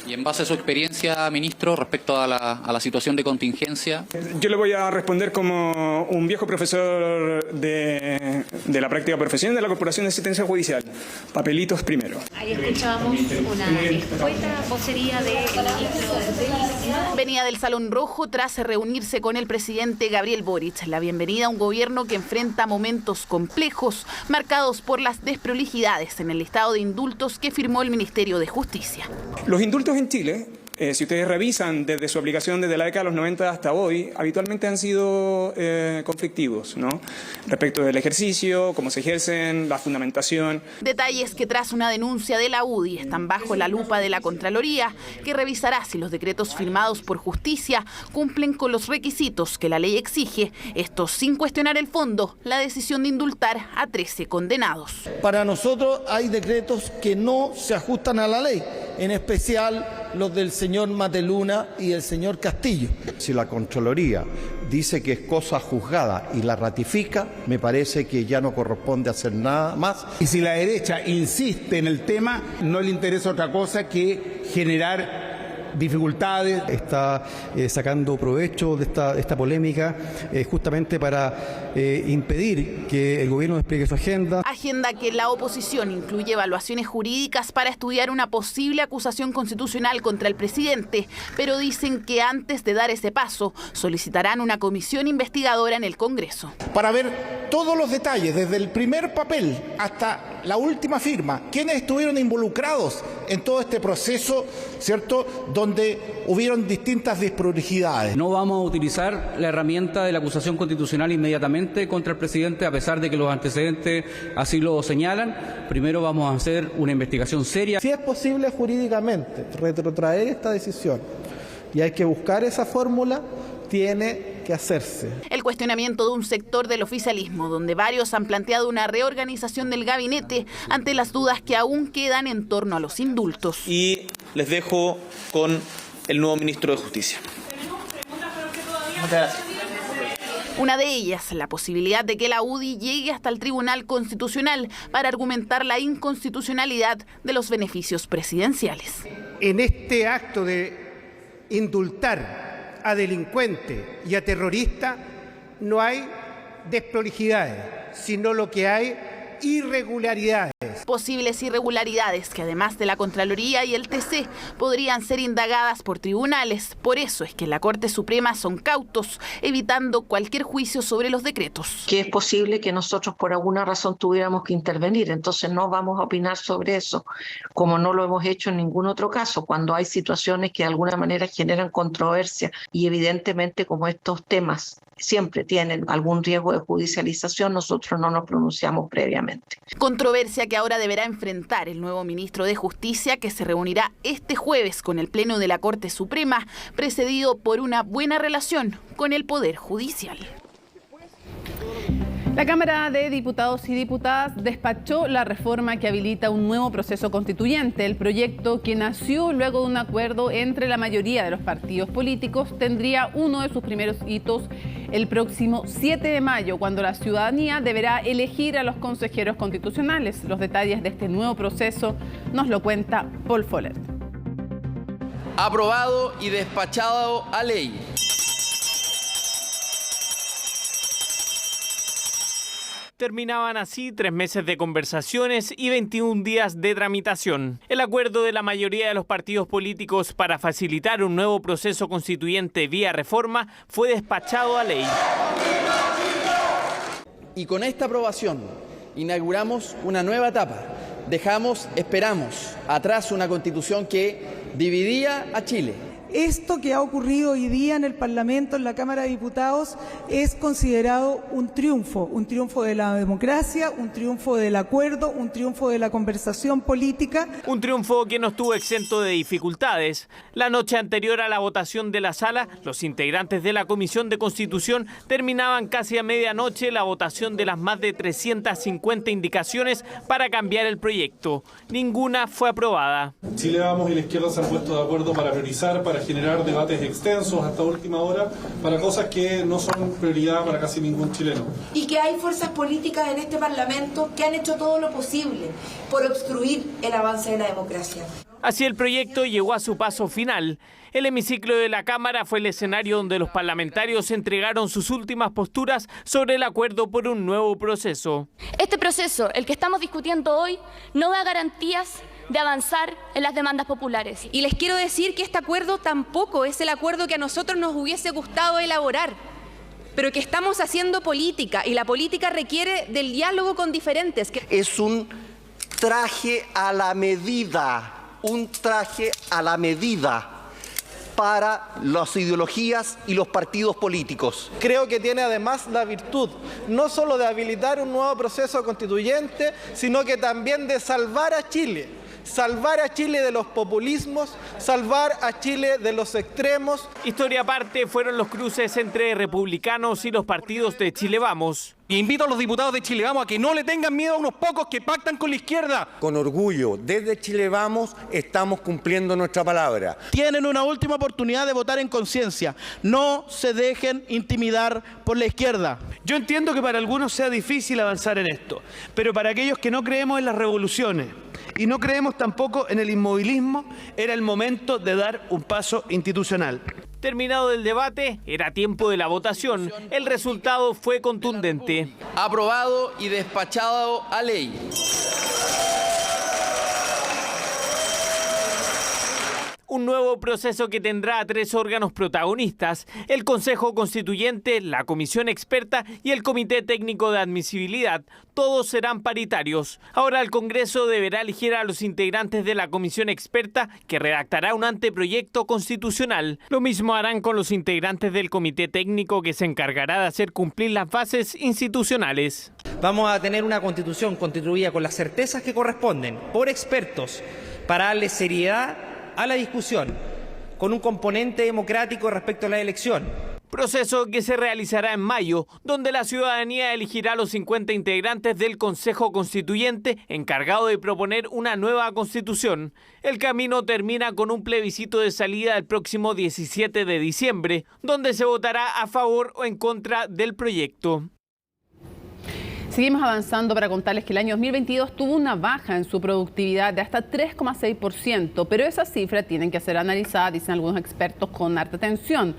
Speaker 16: Y en base a su experiencia, ministro, respecto a la situación de contingencia.
Speaker 17: Yo le voy a responder como un viejo profesor de la práctica profesional de la Corporación de Asistencia Judicial. Papelitos primero.
Speaker 15: Ahí escuchábamos una escueta vocería del ministro de Justicia. Venía del Salón Rojo tras reunirse con el presidente Gabriel Boric. La bienvenida a un gobierno que enfrenta momentos complejos, marcados por las desprolijidades en el listado de indultos que firmó el Ministerio de Justicia.
Speaker 17: Los indultos en Chile, si ustedes revisan desde su aplicación desde la década de los 90 hasta hoy, habitualmente han sido conflictivos, ¿no? Respecto del ejercicio, cómo se ejercen, la fundamentación.
Speaker 15: Detalles que tras una denuncia de la UDI están bajo la lupa de la Contraloría, que revisará si los decretos firmados por Justicia cumplen con los requisitos que la ley exige, esto sin cuestionar el fondo, la decisión de indultar a 13 condenados.
Speaker 18: Para nosotros hay decretos que no se ajustan a la ley, en especial los del señor Mateluna y el señor Castillo.
Speaker 19: Si la Contraloría dice que es cosa juzgada y la ratifica, me parece que ya no corresponde hacer nada más.
Speaker 20: Y si la derecha insiste en el tema, no le interesa otra cosa que generar
Speaker 4: dificultades.
Speaker 19: Está sacando provecho de esta polémica justamente para impedir que el gobierno despliegue su agenda.
Speaker 15: Agenda que la oposición incluye evaluaciones jurídicas para estudiar una posible acusación constitucional contra el presidente, pero dicen que antes de dar ese paso solicitarán una comisión investigadora en el Congreso.
Speaker 18: Para ver todos los detalles, desde el primer papel hasta la última firma, quienes estuvieron involucrados en todo este proceso, ¿cierto?, donde hubieron distintas desprolijidades.
Speaker 5: No vamos a utilizar la herramienta de la acusación constitucional inmediatamente contra el presidente, a pesar de que los antecedentes así lo señalan. Primero vamos a hacer una investigación seria.
Speaker 18: Si es posible jurídicamente retrotraer esta decisión y hay que buscar esa fórmula, tiene que hacerse.
Speaker 15: El cuestionamiento de un sector del oficialismo, donde varios han planteado una reorganización del gabinete ante las dudas que aún quedan en torno a los indultos.
Speaker 6: Y les dejo con el nuevo ministro de Justicia.
Speaker 15: Muchas gracias. Una de ellas, la posibilidad de que la UDI llegue hasta el Tribunal Constitucional para argumentar la inconstitucionalidad de los beneficios presidenciales.
Speaker 7: En este acto de indultar a delincuentes y a terroristas no hay desprolijidades, sino lo que hay irregularidades.
Speaker 15: Posibles irregularidades que además de la Contraloría y el TC podrían ser indagadas por tribunales. Por eso es que en la Corte Suprema son cautos, evitando cualquier juicio sobre los decretos.
Speaker 14: Que es posible que nosotros por alguna razón tuviéramos que intervenir, entonces no vamos a opinar sobre eso, como no lo hemos hecho en ningún otro caso, cuando hay situaciones que de alguna manera generan controversia y evidentemente como estos temas siempre tienen algún riesgo de judicialización, nosotros no nos pronunciamos previamente.
Speaker 15: Controversia que ahora deberá enfrentar el nuevo ministro de Justicia, que se reunirá este jueves con el Pleno de la Corte Suprema, precedido por una buena relación con el Poder Judicial.
Speaker 1: La Cámara de Diputados y Diputadas despachó la reforma que habilita un nuevo proceso constituyente. El proyecto, que nació luego de un acuerdo entre la mayoría de los partidos políticos, tendría uno de sus primeros hitos el próximo 7 de mayo, cuando la ciudadanía deberá elegir a los consejeros constitucionales. Los detalles de este nuevo proceso nos lo cuenta Paul Follett.
Speaker 20: Aprobado y despachado a ley.
Speaker 21: Terminaban así 3 meses de conversaciones y 21 días de tramitación. El acuerdo de la mayoría de los partidos políticos para facilitar un nuevo proceso constituyente vía reforma fue despachado a ley.
Speaker 20: Y con esta aprobación inauguramos una nueva etapa. Esperamos atrás una constitución que dividía a Chile.
Speaker 22: Esto que ha ocurrido hoy día en el Parlamento, en la Cámara de Diputados, es considerado un triunfo de la democracia, un triunfo del acuerdo, un triunfo de la conversación política.
Speaker 21: Un triunfo que no estuvo exento de dificultades. La noche anterior a la votación de la sala, los integrantes de la Comisión de Constitución terminaban casi a medianoche la votación de las más de 350 indicaciones para cambiar el proyecto. Ninguna fue aprobada.
Speaker 23: Chile Vamos y la izquierda se han puesto de acuerdo para priorizar, para generar debates extensos hasta última hora para cosas que no son prioridad para casi ningún chileno.
Speaker 24: Y que hay fuerzas políticas en este Parlamento que han hecho todo lo posible por obstruir el avance de la democracia.
Speaker 21: Así el proyecto llegó a su paso final. El hemiciclo de la Cámara fue el escenario donde los parlamentarios entregaron sus últimas posturas sobre el acuerdo por un nuevo proceso.
Speaker 25: Este proceso, el que estamos discutiendo hoy, no da garantías de avanzar en las demandas populares.
Speaker 26: Y les quiero decir que este acuerdo tampoco es el acuerdo que a nosotros nos hubiese gustado elaborar, pero que estamos haciendo política y la política requiere del diálogo con diferentes.
Speaker 27: Es un traje a la medida, para las ideologías y los partidos políticos.
Speaker 18: Creo que tiene además la virtud no solo de habilitar un nuevo proceso constituyente, sino que también de salvar a Chile de los populismos, salvar a Chile de los extremos.
Speaker 21: Historia aparte fueron los cruces entre republicanos y los partidos de Chile Vamos.
Speaker 2: Y invito a los diputados de Chile Vamos a que no le tengan miedo a unos pocos que pactan con la izquierda.
Speaker 3: Con orgullo, desde Chile Vamos estamos cumpliendo nuestra palabra.
Speaker 4: Tienen una última oportunidad de votar en conciencia. No se dejen intimidar por la izquierda.
Speaker 8: Yo entiendo que para algunos sea difícil avanzar en esto, pero para aquellos que no creemos en las revoluciones y no creemos tampoco en el inmovilismo, era el momento de dar un paso institucional.
Speaker 21: Terminado el debate, era tiempo de la votación. El resultado fue contundente.
Speaker 20: Aprobado y despachado a ley.
Speaker 21: Un nuevo proceso que tendrá a 3 órganos protagonistas: el Consejo Constituyente, la Comisión Experta y el Comité Técnico de Admisibilidad. Todos serán paritarios. Ahora el Congreso deberá elegir a los integrantes de la Comisión Experta, que redactará un anteproyecto constitucional. Lo mismo harán con los integrantes del Comité Técnico, que se encargará de hacer cumplir las bases institucionales.
Speaker 9: Vamos a tener una constitución constituida con las certezas que corresponden, por expertos, para darle seriedad a la discusión, con un componente democrático respecto a la elección.
Speaker 21: Proceso que se realizará en mayo, donde la ciudadanía elegirá a los 50 integrantes del Consejo Constituyente, encargado de proponer una nueva constitución. El camino termina con un plebiscito de salida el próximo 17 de diciembre, donde se votará a favor o en contra del proyecto.
Speaker 1: Seguimos avanzando para contarles que el año 2022 tuvo una baja en su productividad de hasta 3,6%, pero esas cifras tienen que ser analizadas, dicen algunos expertos, con harta atención.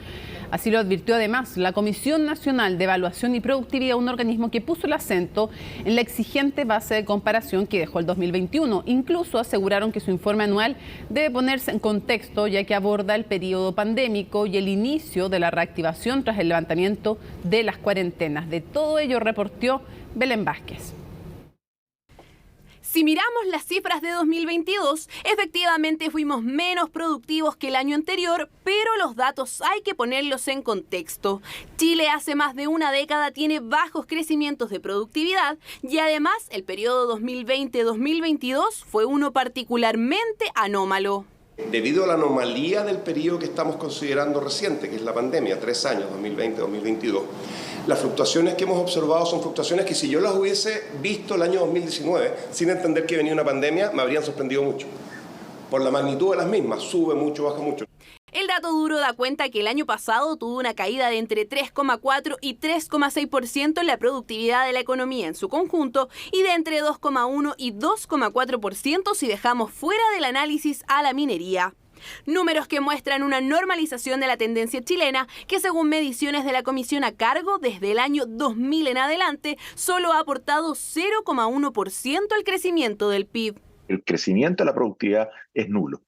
Speaker 1: Así lo advirtió además la Comisión Nacional de Evaluación y Productividad, un organismo que puso el acento en la exigente base de comparación que dejó el 2021. Incluso aseguraron que su informe anual debe ponerse en contexto, ya que aborda el periodo pandémico y el inicio de la reactivación tras el levantamiento de las cuarentenas. De todo ello reportó Belén Vázquez.
Speaker 26: Si miramos las cifras de 2022, efectivamente fuimos menos productivos que el año anterior, pero los datos hay que ponerlos en contexto. Chile hace más de una década tiene bajos crecimientos de productividad y además el periodo 2020-2022 fue uno particularmente anómalo.
Speaker 10: Debido a la anomalía del periodo que estamos considerando reciente, que es la pandemia, 3 años, 2020-2022, las fluctuaciones que hemos observado son fluctuaciones que si yo las hubiese visto el año 2019, sin entender que venía una pandemia, me habrían sorprendido mucho. Por la magnitud de las mismas, sube mucho, baja mucho.
Speaker 26: El dato duro da cuenta que el año pasado tuvo una caída de entre 3,4 y 3,6% en la productividad de la economía en su conjunto y de entre 2,1 y 2,4% si dejamos fuera del análisis a la minería. Números que muestran una normalización de la tendencia chilena que, según mediciones de la comisión a cargo, desde el año 2000 en adelante, solo ha aportado 0,1% al crecimiento del PIB.
Speaker 11: El crecimiento de la productividad es nulo.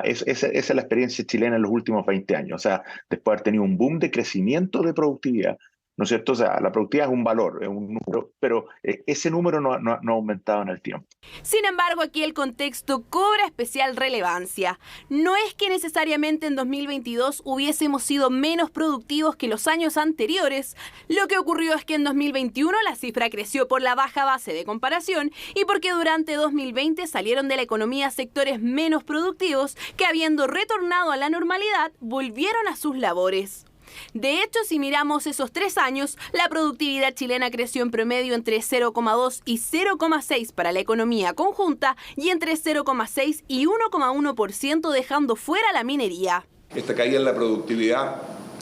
Speaker 11: Esa es la experiencia chilena en los últimos 20 años. O sea, después de haber tenido un boom de crecimiento de productividad, ¿no es cierto? O sea, la productividad es un valor, es un número, pero ese número no ha aumentado en el tiempo.
Speaker 26: Sin embargo, aquí el contexto cobra especial relevancia. No es que necesariamente en 2022 hubiésemos sido menos productivos que los años anteriores. Lo que ocurrió es que en 2021 la cifra creció por la baja base de comparación y porque durante 2020 salieron de la economía sectores menos productivos que, habiendo retornado a la normalidad, volvieron a sus labores. De hecho, si miramos esos 3 años, la productividad chilena creció en promedio entre 0,2 y 0,6 para la economía conjunta y entre 0,6 y 1,1% dejando fuera la minería.
Speaker 10: Esta caída en la productividad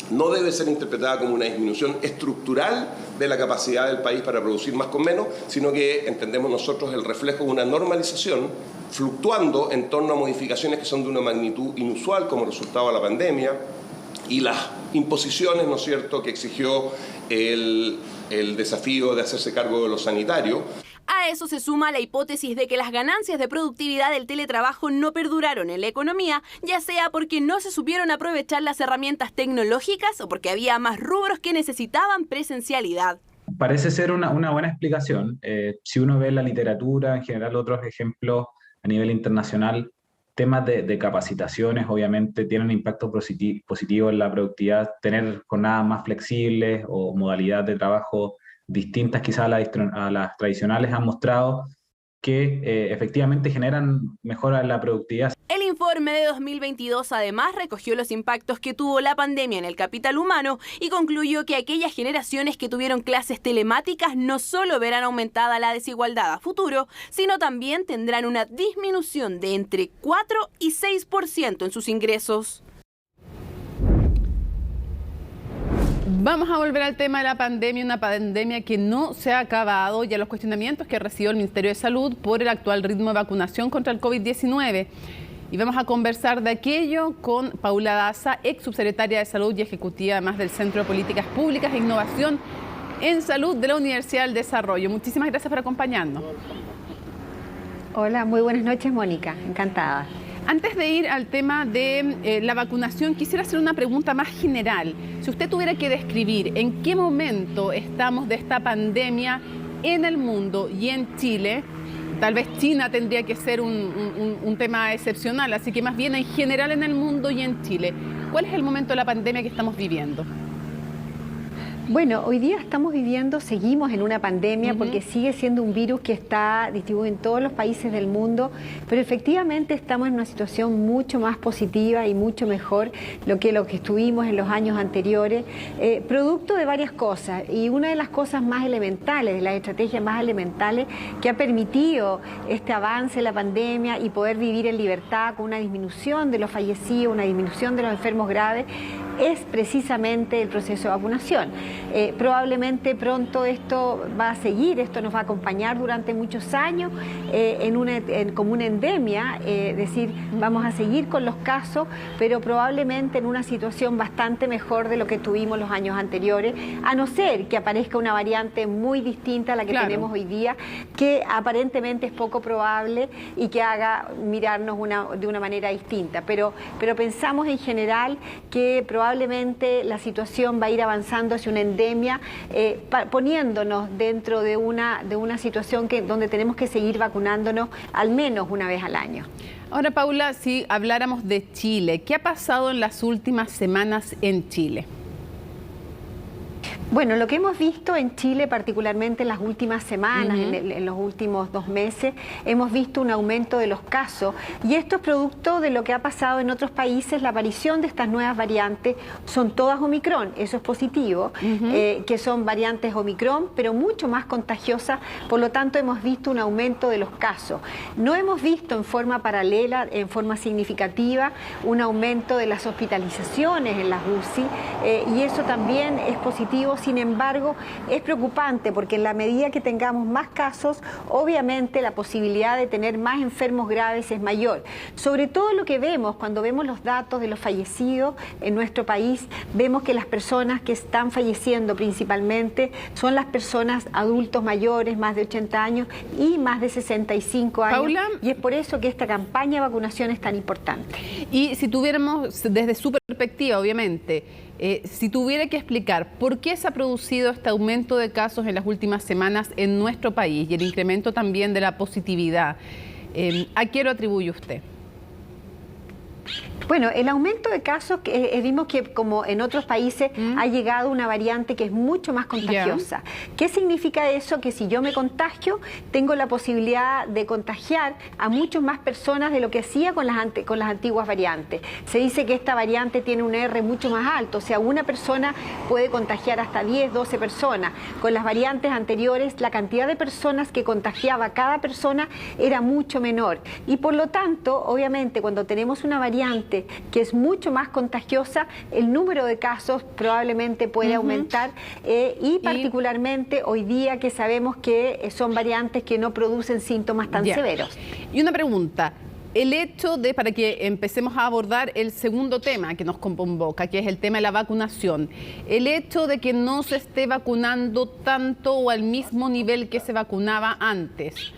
Speaker 10: no debe ser interpretada como una disminución estructural de la capacidad del país para producir más con menos, sino que entendemos nosotros el reflejo de una normalización fluctuando en torno a modificaciones que son de una magnitud inusual como resultado de la pandemia y las imposiciones, ¿no es cierto?, que exigió el desafío de hacerse cargo de lo sanitario.
Speaker 26: A eso se suma la hipótesis de que las ganancias de productividad del teletrabajo no perduraron en la economía, ya sea porque no se supieron aprovechar las herramientas tecnológicas o porque había más rubros que necesitaban presencialidad.
Speaker 12: Parece ser una buena explicación. Si uno ve la literatura, en general otros ejemplos a nivel internacional, temas de capacitaciones obviamente tienen impacto positivo en la productividad. Tener jornadas más flexibles o modalidades de trabajo distintas quizás a las tradicionales han mostrado que efectivamente generan mejora en la productividad.
Speaker 26: El informe de 2022 además recogió los impactos que tuvo la pandemia en el capital humano y concluyó que aquellas generaciones que tuvieron clases telemáticas no solo verán aumentada la desigualdad a futuro, sino también tendrán una disminución de entre 4 y 6% en sus ingresos.
Speaker 1: Vamos a volver al tema de la pandemia, una pandemia que no se ha acabado, y a los cuestionamientos que recibió el Ministerio de Salud por el actual ritmo de vacunación contra el COVID-19. Y vamos a conversar de aquello con Paula Daza, ex subsecretaria de Salud y ejecutiva además del Centro de Políticas Públicas e Innovación en Salud de la Universidad del Desarrollo. Muchísimas gracias por acompañarnos.
Speaker 5: Hola, muy buenas noches, Mónica. Encantada.
Speaker 1: Antes de ir al tema de la vacunación, quisiera hacer una pregunta más general. Si usted tuviera que describir en qué momento estamos de esta pandemia en el mundo y en Chile, tal vez China tendría que ser un tema excepcional, así que más bien en general en el mundo y en Chile, ¿cuál es el momento de la pandemia que estamos viviendo?
Speaker 5: Bueno, hoy día seguimos en una pandemia porque sigue siendo un virus que está distribuido en todos los países del mundo, pero efectivamente estamos en una situación mucho más positiva y mucho mejor lo que estuvimos en los años anteriores, producto de varias cosas, y una de las cosas más elementales, de las estrategias más elementales que ha permitido este avance de la pandemia y poder vivir en libertad con una disminución de los fallecidos, una disminución de los enfermos graves, es precisamente el proceso de vacunación. Probablemente pronto esto va a seguir, esto nos va a acompañar durante muchos años como una endemia, es decir, vamos a seguir con los casos, pero probablemente en una situación bastante mejor de lo que tuvimos los años anteriores, a no ser que aparezca una variante muy distinta a la que tenemos hoy día, que aparentemente es poco probable y que haga mirarnos de una manera distinta. Pero pensamos en general que probablemente la situación va a ir avanzando hacia una endemia, poniéndonos dentro de una situación donde tenemos que seguir vacunándonos al menos una vez al año.
Speaker 1: Ahora, Paula, si habláramos de Chile, ¿qué ha pasado en las últimas semanas en Chile?
Speaker 5: Bueno, lo que hemos visto en Chile, particularmente en las últimas semanas, en los últimos 2 meses, hemos visto un aumento de los casos, y esto es producto de lo que ha pasado en otros países. La aparición de estas nuevas variantes son todas Omicron, eso es positivo, que son variantes Omicron, pero mucho más contagiosas, por lo tanto hemos visto un aumento de los casos. No hemos visto en forma paralela, en forma significativa, un aumento de las hospitalizaciones en las UCI, y eso también es positivo. Sin embargo, es preocupante porque en la medida que tengamos más casos, obviamente la posibilidad de tener más enfermos graves es mayor. Sobre todo lo que vemos cuando vemos los datos de los fallecidos en nuestro país, vemos que las personas que están falleciendo principalmente son las personas adultos mayores, más de 80 años y más de 65 años. Paula, y es por eso que esta campaña de vacunación es tan importante.
Speaker 1: Y si tuviéramos, desde su perspectiva, obviamente, si tuviera que explicar por qué se ha producido este aumento de casos en las últimas semanas en nuestro país y el incremento también de la positividad, ¿a qué lo atribuye usted?
Speaker 5: Bueno, el aumento de casos, vimos que como en otros países ha llegado una variante que es mucho más contagiosa. ¿Qué significa eso? Que si yo me contagio, tengo la posibilidad de contagiar a muchas más personas de lo que hacía con las antiguas variantes. Se dice que esta variante tiene un R mucho más alto, o sea, una persona puede contagiar hasta 10, 12 personas. Con las variantes anteriores, la cantidad de personas que contagiaba cada persona era mucho menor. Y por lo tanto, obviamente, cuando tenemos una variante que es mucho más contagiosa, el número de casos probablemente puede aumentar, y particularmente hoy día que sabemos que son variantes que no producen síntomas tan severos.
Speaker 1: Y una pregunta, el hecho de, para que empecemos a abordar el segundo tema que nos convoca, que es el tema de la vacunación, el hecho de que no se esté vacunando tanto o al mismo nivel que se vacunaba antes,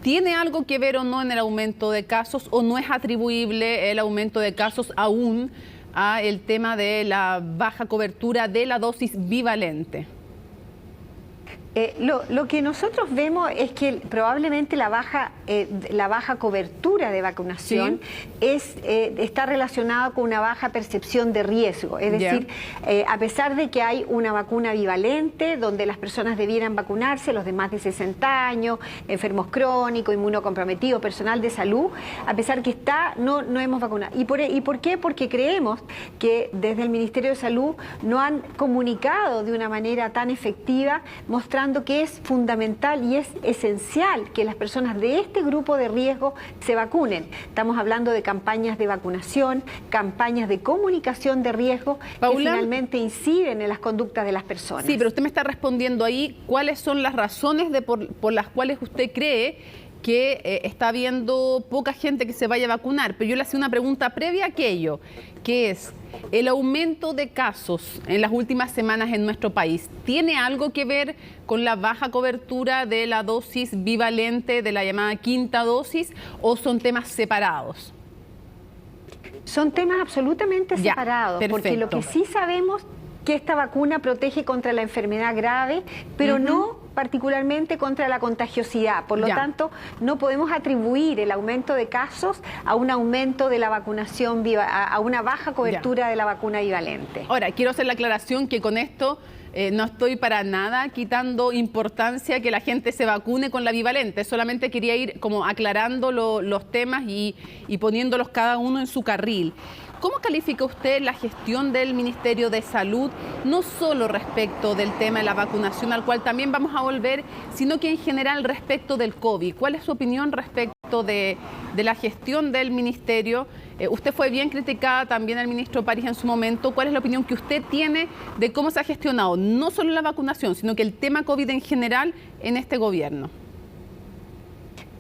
Speaker 1: ¿tiene algo que ver o no en el aumento de casos, o no es atribuible el aumento de casos aún a el tema de la baja cobertura de la dosis bivalente?
Speaker 5: Lo que nosotros vemos es que probablemente la baja cobertura de vacunación está relacionada con una baja percepción de riesgo. Es decir, a pesar de que hay una vacuna bivalente, donde las personas debieran vacunarse, los de más de 60 años, enfermos crónicos, inmunocomprometidos, personal de salud, a pesar que no hemos vacunado. ¿Y por qué? Porque creemos que desde el Ministerio de Salud no han comunicado de una manera tan efectiva, mostrando que es fundamental y es esencial que las personas de este grupo de riesgo se vacunen. Estamos hablando de campañas de vacunación, campañas de comunicación de riesgo, Paula, que finalmente inciden en las conductas de las personas.
Speaker 1: Sí, pero usted me está respondiendo ahí cuáles son las razones por las cuales usted cree que está habiendo poca gente que se vaya a vacunar. Pero yo le hacía una pregunta previa a aquello, que es: ¿el aumento de casos en las últimas semanas en nuestro país tiene algo que ver con la baja cobertura de la dosis bivalente, de la llamada quinta dosis, o son temas separados?
Speaker 5: Son temas absolutamente separados, porque lo que sí sabemos que esta vacuna protege contra la enfermedad grave, pero no particularmente contra la contagiosidad. Por lo tanto, no podemos atribuir el aumento de casos a un aumento de la vacunación, a una baja cobertura de la vacuna bivalente.
Speaker 1: Ahora, quiero hacer la aclaración que con esto no estoy para nada quitando importancia que la gente se vacune con la bivalente. Solamente quería ir como aclarando los temas y poniéndolos cada uno en su carril. ¿Cómo califica usted la gestión del Ministerio de Salud, no solo respecto del tema de la vacunación, al cual también vamos a volver, sino que en general respecto del COVID? ¿Cuál es su opinión respecto de la gestión del Ministerio? Usted fue bien criticada también al ministro París en su momento. ¿Cuál es la opinión que usted tiene de cómo se ha gestionado no solo la vacunación, sino que el tema COVID en general en este gobierno?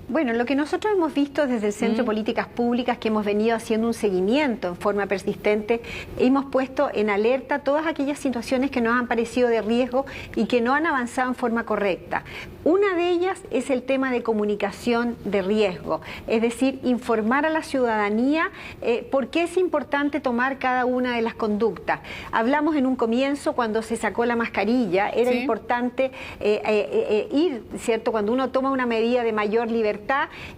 Speaker 5: Bueno, lo que nosotros hemos visto desde el Centro de Políticas Públicas, que hemos venido haciendo un seguimiento en forma persistente, hemos puesto en alerta todas aquellas situaciones que nos han parecido de riesgo y que no han avanzado en forma correcta. Una de ellas es el tema de comunicación de riesgo, es decir, informar a la ciudadanía por qué es importante tomar cada una de las conductas. Hablamos en un comienzo, cuando se sacó la mascarilla, era importante ir, ¿cierto? Cuando uno toma una medida de mayor libertad,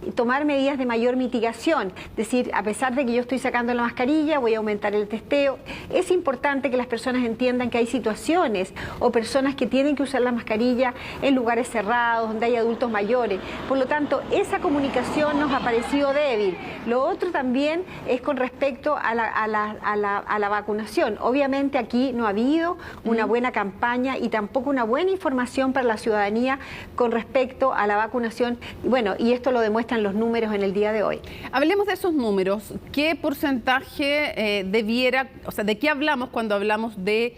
Speaker 5: y tomar medidas de mayor mitigación, es decir, a pesar de que yo estoy sacando la mascarilla, voy a aumentar el testeo. Es importante que las personas entiendan que hay situaciones o personas que tienen que usar la mascarilla en lugares cerrados, donde hay adultos mayores. Por lo tanto, esa comunicación nos ha parecido débil. Lo otro también es con respecto a la vacunación. Obviamente aquí no ha habido una buena campaña y tampoco una buena información para la ciudadanía con respecto a la vacunación. Bueno, y esto lo demuestran los números en el día de hoy.
Speaker 1: Hablemos de esos números. ¿Qué porcentaje de qué hablamos cuando hablamos de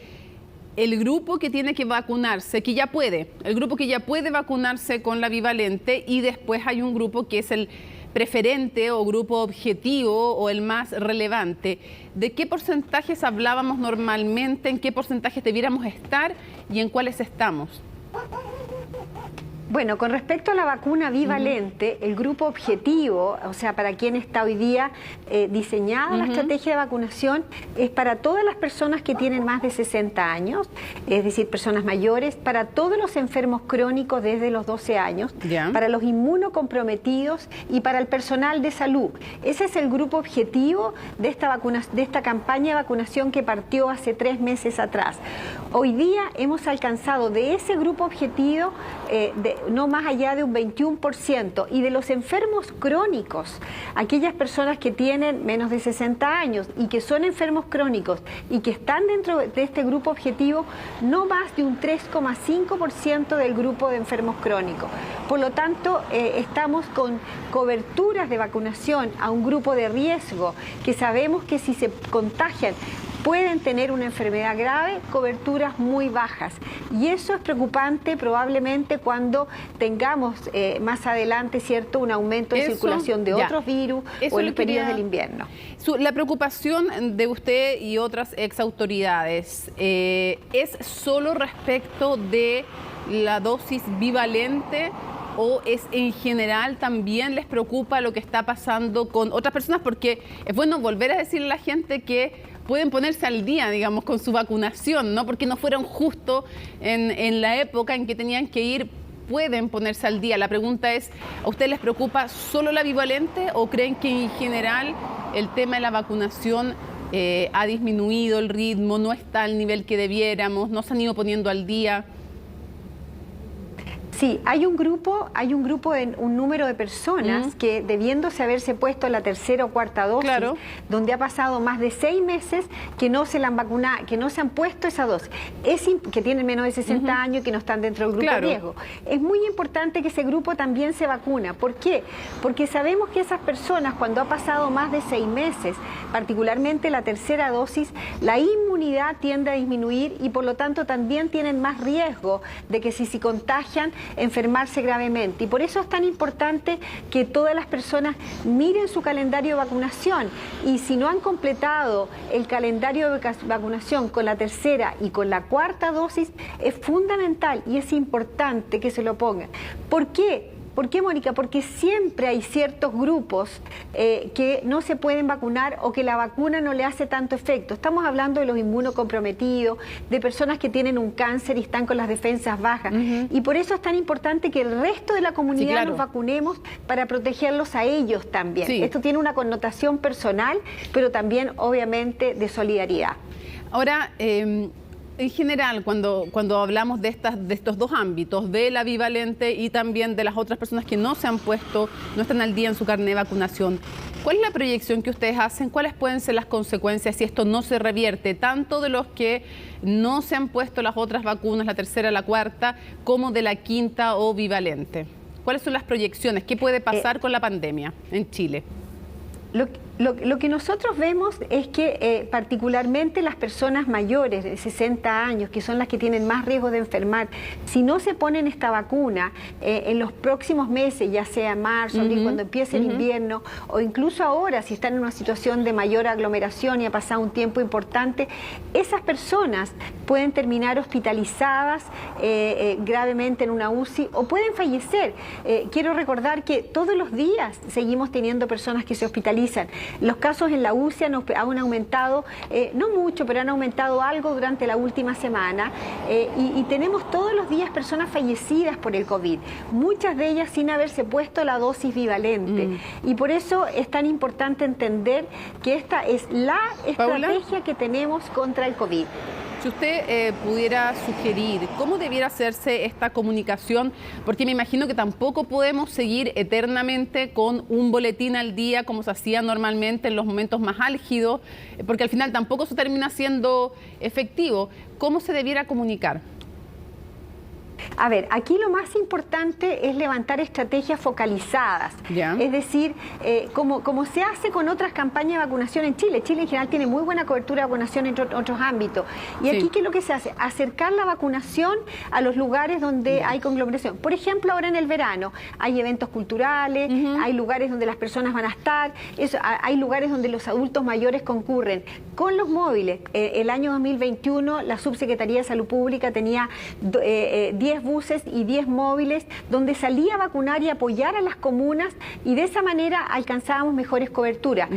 Speaker 1: el grupo que tiene que vacunarse, que ya puede, el grupo que ya puede vacunarse con la bivalente, y después hay un grupo que es el preferente o grupo objetivo o el más relevante? ¿De qué porcentajes hablábamos normalmente? ¿En qué porcentajes debiéramos estar y en cuáles estamos?
Speaker 5: Bueno, con respecto a la vacuna bivalente, el grupo objetivo, o sea, para quien está hoy día diseñada la estrategia de vacunación, es para todas las personas que tienen más de 60 años, es decir, personas mayores, para todos los enfermos crónicos desde los 12 años, para los inmunocomprometidos y para el personal de salud. Ese es el grupo objetivo de esta campaña de vacunación que partió hace 3 meses atrás. Hoy día hemos alcanzado de ese grupo objetivo no más allá de un 21%, y de los enfermos crónicos, aquellas personas que tienen menos de 60 años y que son enfermos crónicos y que están dentro de este grupo objetivo, no más de un 3,5% del grupo de enfermos crónicos. Por lo tanto, estamos con coberturas de vacunación a un grupo de riesgo que sabemos que si se contagian pueden tener una enfermedad grave, coberturas muy bajas. Y eso es preocupante probablemente cuando tengamos más adelante, ¿cierto?, un aumento de circulación de otros virus o en los periodos del invierno.
Speaker 1: La preocupación de usted y otras exautoridades es solo respecto de la dosis bivalente, o es en general también les preocupa lo que está pasando con otras personas? Porque es bueno volver a decirle a la gente que pueden ponerse al día, digamos, con su vacunación, ¿no? Porque no fueron justo en la época en que tenían que ir, pueden ponerse al día. La pregunta es, ¿a ustedes les preocupa solo la bivalente o creen que en general el tema de la vacunación ha disminuido el ritmo, no está al nivel que debiéramos, no se han ido poniendo al día?
Speaker 5: Sí, hay un grupo, un número de personas que debiéndose haberse puesto la tercera o cuarta dosis, donde ha pasado más de 6 meses que no se la han vacunado, que no se han puesto esa dosis, que tienen menos de 60 años y que no están dentro del grupo de riesgo. Es muy importante que ese grupo también se vacuna. ¿Por qué? Porque sabemos que esas personas, cuando ha pasado más de 6 meses, particularmente la tercera dosis, la inmunidad tiende a disminuir y por lo tanto también tienen más riesgo de que si se contagian, enfermarse gravemente. Y por eso es tan importante que todas las personas miren su calendario de vacunación, y si no han completado el calendario de vacunación con la tercera y con la cuarta dosis, es fundamental y es importante que se lo pongan. ¿Por qué? ¿Por qué, Mónica? Porque siempre hay ciertos grupos que no se pueden vacunar o que la vacuna no le hace tanto efecto. Estamos hablando de los inmunocomprometidos, de personas que tienen un cáncer y están con las defensas bajas. Y por eso es tan importante que el resto de la comunidad nos vacunemos para protegerlos a ellos también. Esto tiene una connotación personal, pero también obviamente de solidaridad.
Speaker 1: Ahora, en general, cuando hablamos de estos dos ámbitos, de la bivalente y también de las otras personas que no se han puesto, no están al día en su carnet de vacunación, ¿cuál es la proyección que ustedes hacen? ¿Cuáles pueden ser las consecuencias si esto no se revierte, tanto de los que no se han puesto las otras vacunas, la tercera, la cuarta, como de la quinta o bivalente? ¿Cuáles son las proyecciones? ¿Qué puede pasar con la pandemia en Chile?
Speaker 5: Lo que nosotros vemos es que particularmente las personas mayores de 60 años, que son las que tienen más riesgo de enfermar, si no se ponen esta vacuna en los próximos meses, ya sea marzo, abril, cuando empiece el invierno, o incluso ahora, si están en una situación de mayor aglomeración y ha pasado un tiempo importante, esas personas pueden terminar hospitalizadas gravemente en una UCI o pueden fallecer. Quiero recordar que todos los días seguimos teniendo personas que se hospitalizan. Los casos en la UCI han aumentado, no mucho, pero han aumentado algo durante la última semana, y tenemos todos los días personas fallecidas por el COVID, muchas de ellas sin haberse puesto la dosis bivalente. Y por eso es tan importante entender que esta es la estrategia que tenemos contra el COVID.
Speaker 1: Si usted pudiera sugerir cómo debiera hacerse esta comunicación, porque me imagino que tampoco podemos seguir eternamente con un boletín al día como se hacía normalmente en los momentos más álgidos, porque al final tampoco se termina siendo efectivo. ¿Cómo se debiera comunicar?
Speaker 5: A ver, aquí lo más importante es levantar estrategias focalizadas. Es decir, como se hace con otras campañas de vacunación en Chile. Chile en general tiene muy buena cobertura de vacunación en otros ámbitos. Y aquí, ¿qué es lo que se hace? Acercar la vacunación a los lugares donde hay conglomeración. Por ejemplo, ahora en el verano hay eventos culturales, hay lugares donde las personas van a estar, hay lugares donde los adultos mayores concurren. Con los móviles, el año 2021 la Subsecretaría de Salud Pública tenía 10 buses y 10 móviles donde salía a vacunar y apoyar a las comunas, y de esa manera alcanzábamos mejores coberturas.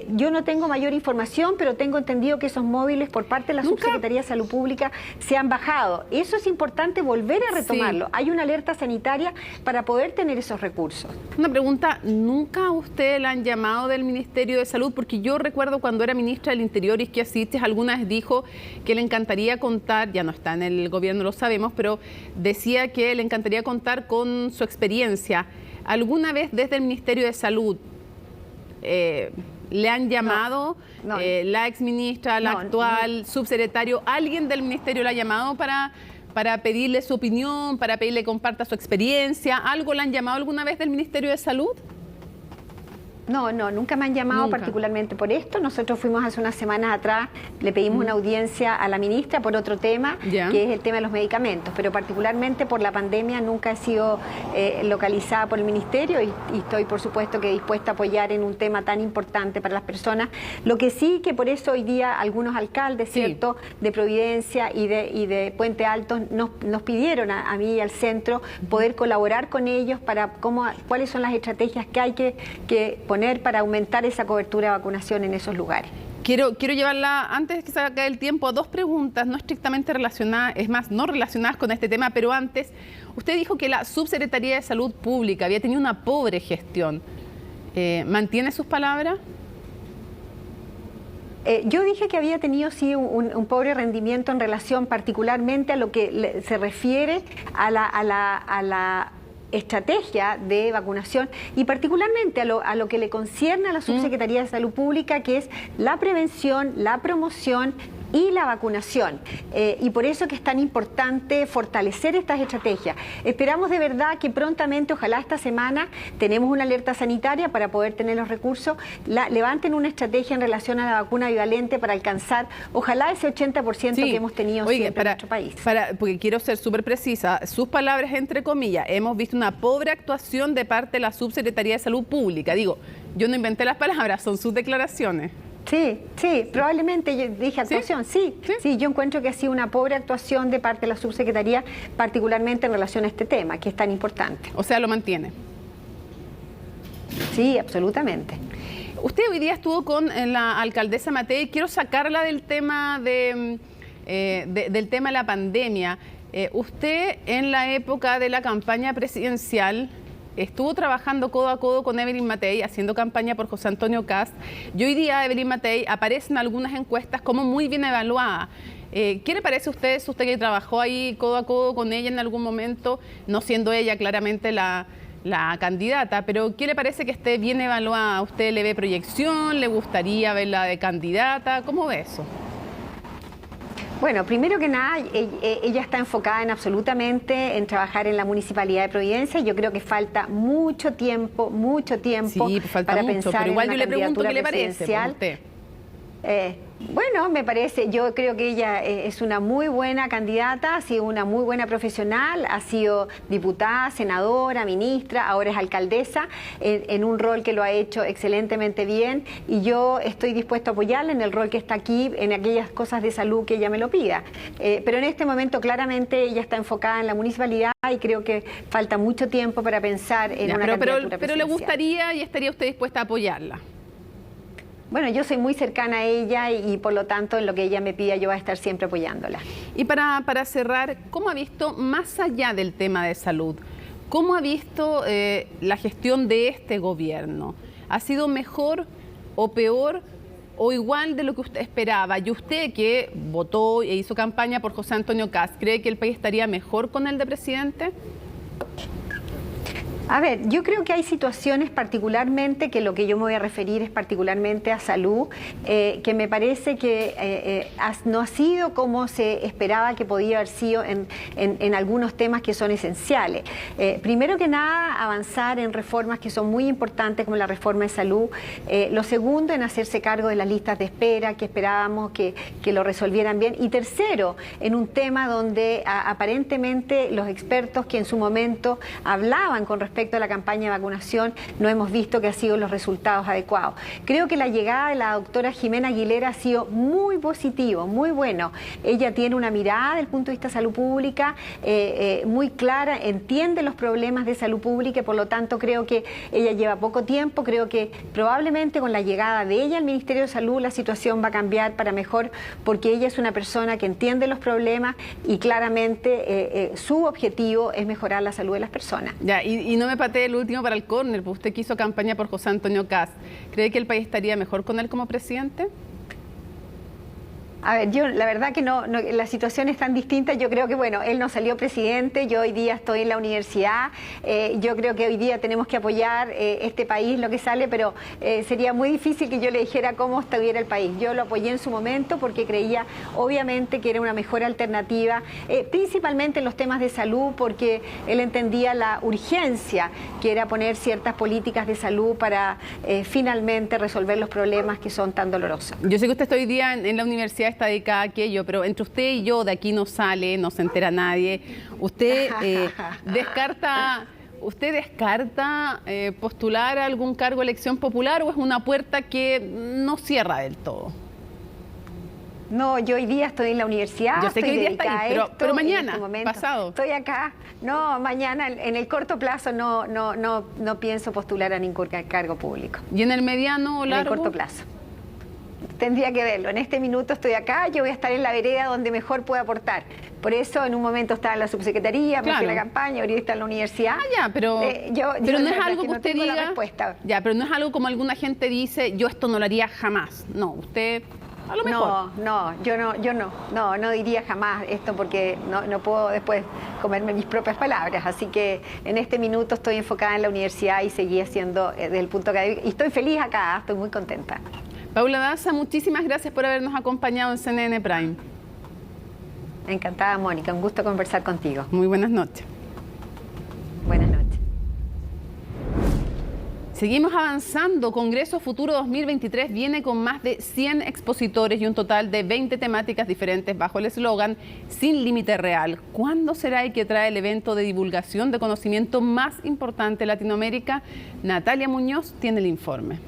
Speaker 5: Yo no tengo mayor información, pero tengo entendido que esos móviles por parte de la Subsecretaría de Salud Pública se han bajado. Eso es importante volver a retomarlo. Hay una alerta sanitaria para poder tener esos recursos.
Speaker 1: Una pregunta, ¿nunca a usted la han llamado del Ministerio de Salud? Porque yo recuerdo cuando era ministra del Interior, Isquia Siches alguna vez dijo que le encantaría contar, ya no está en el gobierno, lo sabemos, pero decía que le encantaría contar con su experiencia. ¿Alguna vez desde el Ministerio de Salud le han llamado la exministra, la actual subsecretario, alguien del ministerio le ha llamado para pedirle su opinión, para pedirle que comparta su experiencia? ¿Algo le han llamado alguna vez del Ministerio de Salud?
Speaker 5: No, nunca me han llamado
Speaker 1: Nunca.
Speaker 5: particularmente por esto. Nosotros fuimos hace unas semanas atrás, le pedimos una audiencia a la ministra por otro tema, que es el tema de los medicamentos, pero particularmente por la pandemia nunca he sido localizada por el ministerio y estoy por supuesto que dispuesta a apoyar en un tema tan importante para las personas. Lo que sí, que por eso hoy día algunos alcaldes, ¿cierto?, de Providencia y de Puente Alto nos pidieron a mí y al centro poder colaborar con ellos para cuáles son las estrategias que hay que poner para aumentar esa cobertura de vacunación en esos lugares.
Speaker 1: Quiero llevarla, antes de que se acabe el tiempo, a dos preguntas no estrictamente relacionadas, es más, no relacionadas con este tema, pero antes, usted dijo que la Subsecretaría de Salud Pública había tenido una pobre gestión. ¿Mantiene sus palabras?
Speaker 5: Yo dije que había tenido sí un pobre rendimiento en relación particularmente a lo que se refiere a la estrategia de vacunación y particularmente a lo que le concierne a la Subsecretaría de Salud Pública, que es la prevención, la promoción y la vacunación. Y por eso que es tan importante fortalecer estas estrategias. Esperamos de verdad que prontamente, ojalá esta semana, tenemos una alerta sanitaria para poder tener los recursos, levanten una estrategia en relación a la vacuna bivalente para alcanzar, ojalá ese 80% que hemos tenido siempre en nuestro país.
Speaker 1: Porque quiero ser súper precisa, sus palabras entre comillas, hemos visto una pobre actuación de parte de la Subsecretaría de Salud Pública. Digo, yo no inventé las palabras, son sus declaraciones.
Speaker 5: Sí, probablemente yo dije actuación, sí, yo encuentro que ha sido una pobre actuación de parte de la subsecretaría, particularmente en relación a este tema, que es tan importante.
Speaker 1: O sea, lo mantiene.
Speaker 5: Sí, absolutamente.
Speaker 1: Usted hoy día estuvo con la alcaldesa Matei, quiero sacarla del tema del tema de la pandemia. Usted en la época de la campaña presidencial estuvo trabajando codo a codo con Evelyn Matei, haciendo campaña por José Antonio Kast, y hoy día Evelyn Matei aparece en algunas encuestas como muy bien evaluada. ¿Qué le parece a usted que trabajó ahí codo a codo con ella en algún momento, no siendo ella claramente la candidata, pero qué le parece que esté bien evaluada? ¿A usted le ve proyección? ¿Le gustaría verla de candidata? ¿Cómo ve eso?
Speaker 5: Bueno, primero que nada, ella está enfocada absolutamente en trabajar en la Municipalidad de Providencia. Yo creo que falta mucho tiempo para pensar
Speaker 1: pero igual
Speaker 5: en
Speaker 1: yo
Speaker 5: una
Speaker 1: le pregunto qué le parece
Speaker 5: presidencial.
Speaker 1: usted.
Speaker 5: Bueno, me parece, yo creo que ella es una muy buena candidata, ha sido una muy buena profesional, ha sido diputada, senadora, ministra, ahora es alcaldesa, en un rol que lo ha hecho excelentemente bien, y yo estoy dispuesto a apoyarla en el rol que está aquí, en aquellas cosas de salud que ella me lo pida. Pero en este momento claramente ella está enfocada en la municipalidad y creo que falta mucho tiempo para pensar en una candidatura presidencial.
Speaker 1: Pero le gustaría y estaría usted dispuesta a apoyarla.
Speaker 5: Bueno, yo soy muy cercana a ella y por lo tanto en lo que ella me pida yo voy a estar siempre apoyándola.
Speaker 1: Y para cerrar, ¿cómo ha visto, más allá del tema de salud, cómo ha visto la gestión de este gobierno? ¿Ha sido mejor o peor o igual de lo que usted esperaba? Y usted que votó e hizo campaña por José Antonio Kast, ¿cree que el país estaría mejor con el de presidente?
Speaker 5: A ver, yo creo que hay situaciones particularmente, que lo que yo me voy a referir es particularmente a salud, que me parece que no ha sido como se esperaba que podía haber sido en algunos temas que son esenciales. Primero que nada, avanzar en reformas que son muy importantes, como la reforma de salud. Lo segundo, en hacerse cargo de las listas de espera, que esperábamos que lo resolvieran bien. Y tercero, en un tema donde aparentemente los expertos que en su momento hablaban con respecto a la campaña de vacunación, no hemos visto que han sido los resultados adecuados. Creo que la llegada de la doctora Jimena Aguilera ha sido muy positivo, muy bueno. Ella tiene una mirada del punto de vista de salud pública muy clara, entiende los problemas de salud pública y por lo tanto creo que ella lleva poco tiempo, creo que probablemente con la llegada de ella al Ministerio de Salud la situación va a cambiar para mejor, porque ella es una persona que entiende los problemas y claramente su objetivo es mejorar la salud de las personas.
Speaker 1: Ya, y no me patee el último para el córner, pues usted que hizo campaña por José Antonio Kast. ¿Cree que el país estaría mejor con él como presidente?
Speaker 5: A ver, yo la verdad que no, la situación es tan distinta. Yo creo que, bueno, él no salió presidente, yo hoy día estoy en la universidad, yo creo que hoy día tenemos que apoyar este país, lo que sale, pero sería muy difícil que yo le dijera cómo estuviera el país. Yo lo apoyé en su momento porque creía, obviamente, que era una mejor alternativa, principalmente en los temas de salud, porque él entendía la urgencia que era poner ciertas políticas de salud para finalmente resolver los problemas que son tan dolorosos.
Speaker 1: Yo sé que usted está hoy día en la universidad, está dedicada a aquello, pero entre usted y yo de aquí no sale, no se entera nadie. ¿Usted descarta postular a algún cargo de elección popular o es una puerta que no cierra del todo?
Speaker 5: No, yo hoy día estoy en la universidad.
Speaker 1: Yo sé que hoy día está ahí, pero mañana, pasado.
Speaker 5: Estoy acá. No, mañana, en el corto plazo no pienso postular a ningún cargo público.
Speaker 1: ¿Y en el mediano o largo?
Speaker 5: En el corto plazo. Tendría que verlo. En este minuto estoy acá, yo voy a estar en la vereda donde mejor pueda aportar. Por eso en un momento estaba en la subsecretaría, me fui a la campaña, ahorita está en la universidad.
Speaker 1: Pero no es algo que usted diga. Ya, pero no es algo como alguna gente dice, yo esto no lo haría jamás. No, usted a lo mejor.
Speaker 5: No, no diría jamás esto porque no puedo después comerme mis propias palabras. Así que en este minuto estoy enfocada en la universidad y seguí haciendo desde el punto académico. Y estoy feliz acá, estoy muy contenta.
Speaker 1: Paula Daza, muchísimas gracias por habernos acompañado en CNN Prime.
Speaker 5: Encantada, Mónica, un gusto conversar contigo.
Speaker 1: Muy buenas noches.
Speaker 5: Buenas noches.
Speaker 1: Seguimos avanzando. Congreso Futuro 2023 viene con más de 100 expositores y un total de 20 temáticas diferentes bajo el eslogan Sin Límite Real. ¿Cuándo será y qué trae el evento de divulgación de conocimiento más importante de Latinoamérica? Natalia Muñoz tiene el informe.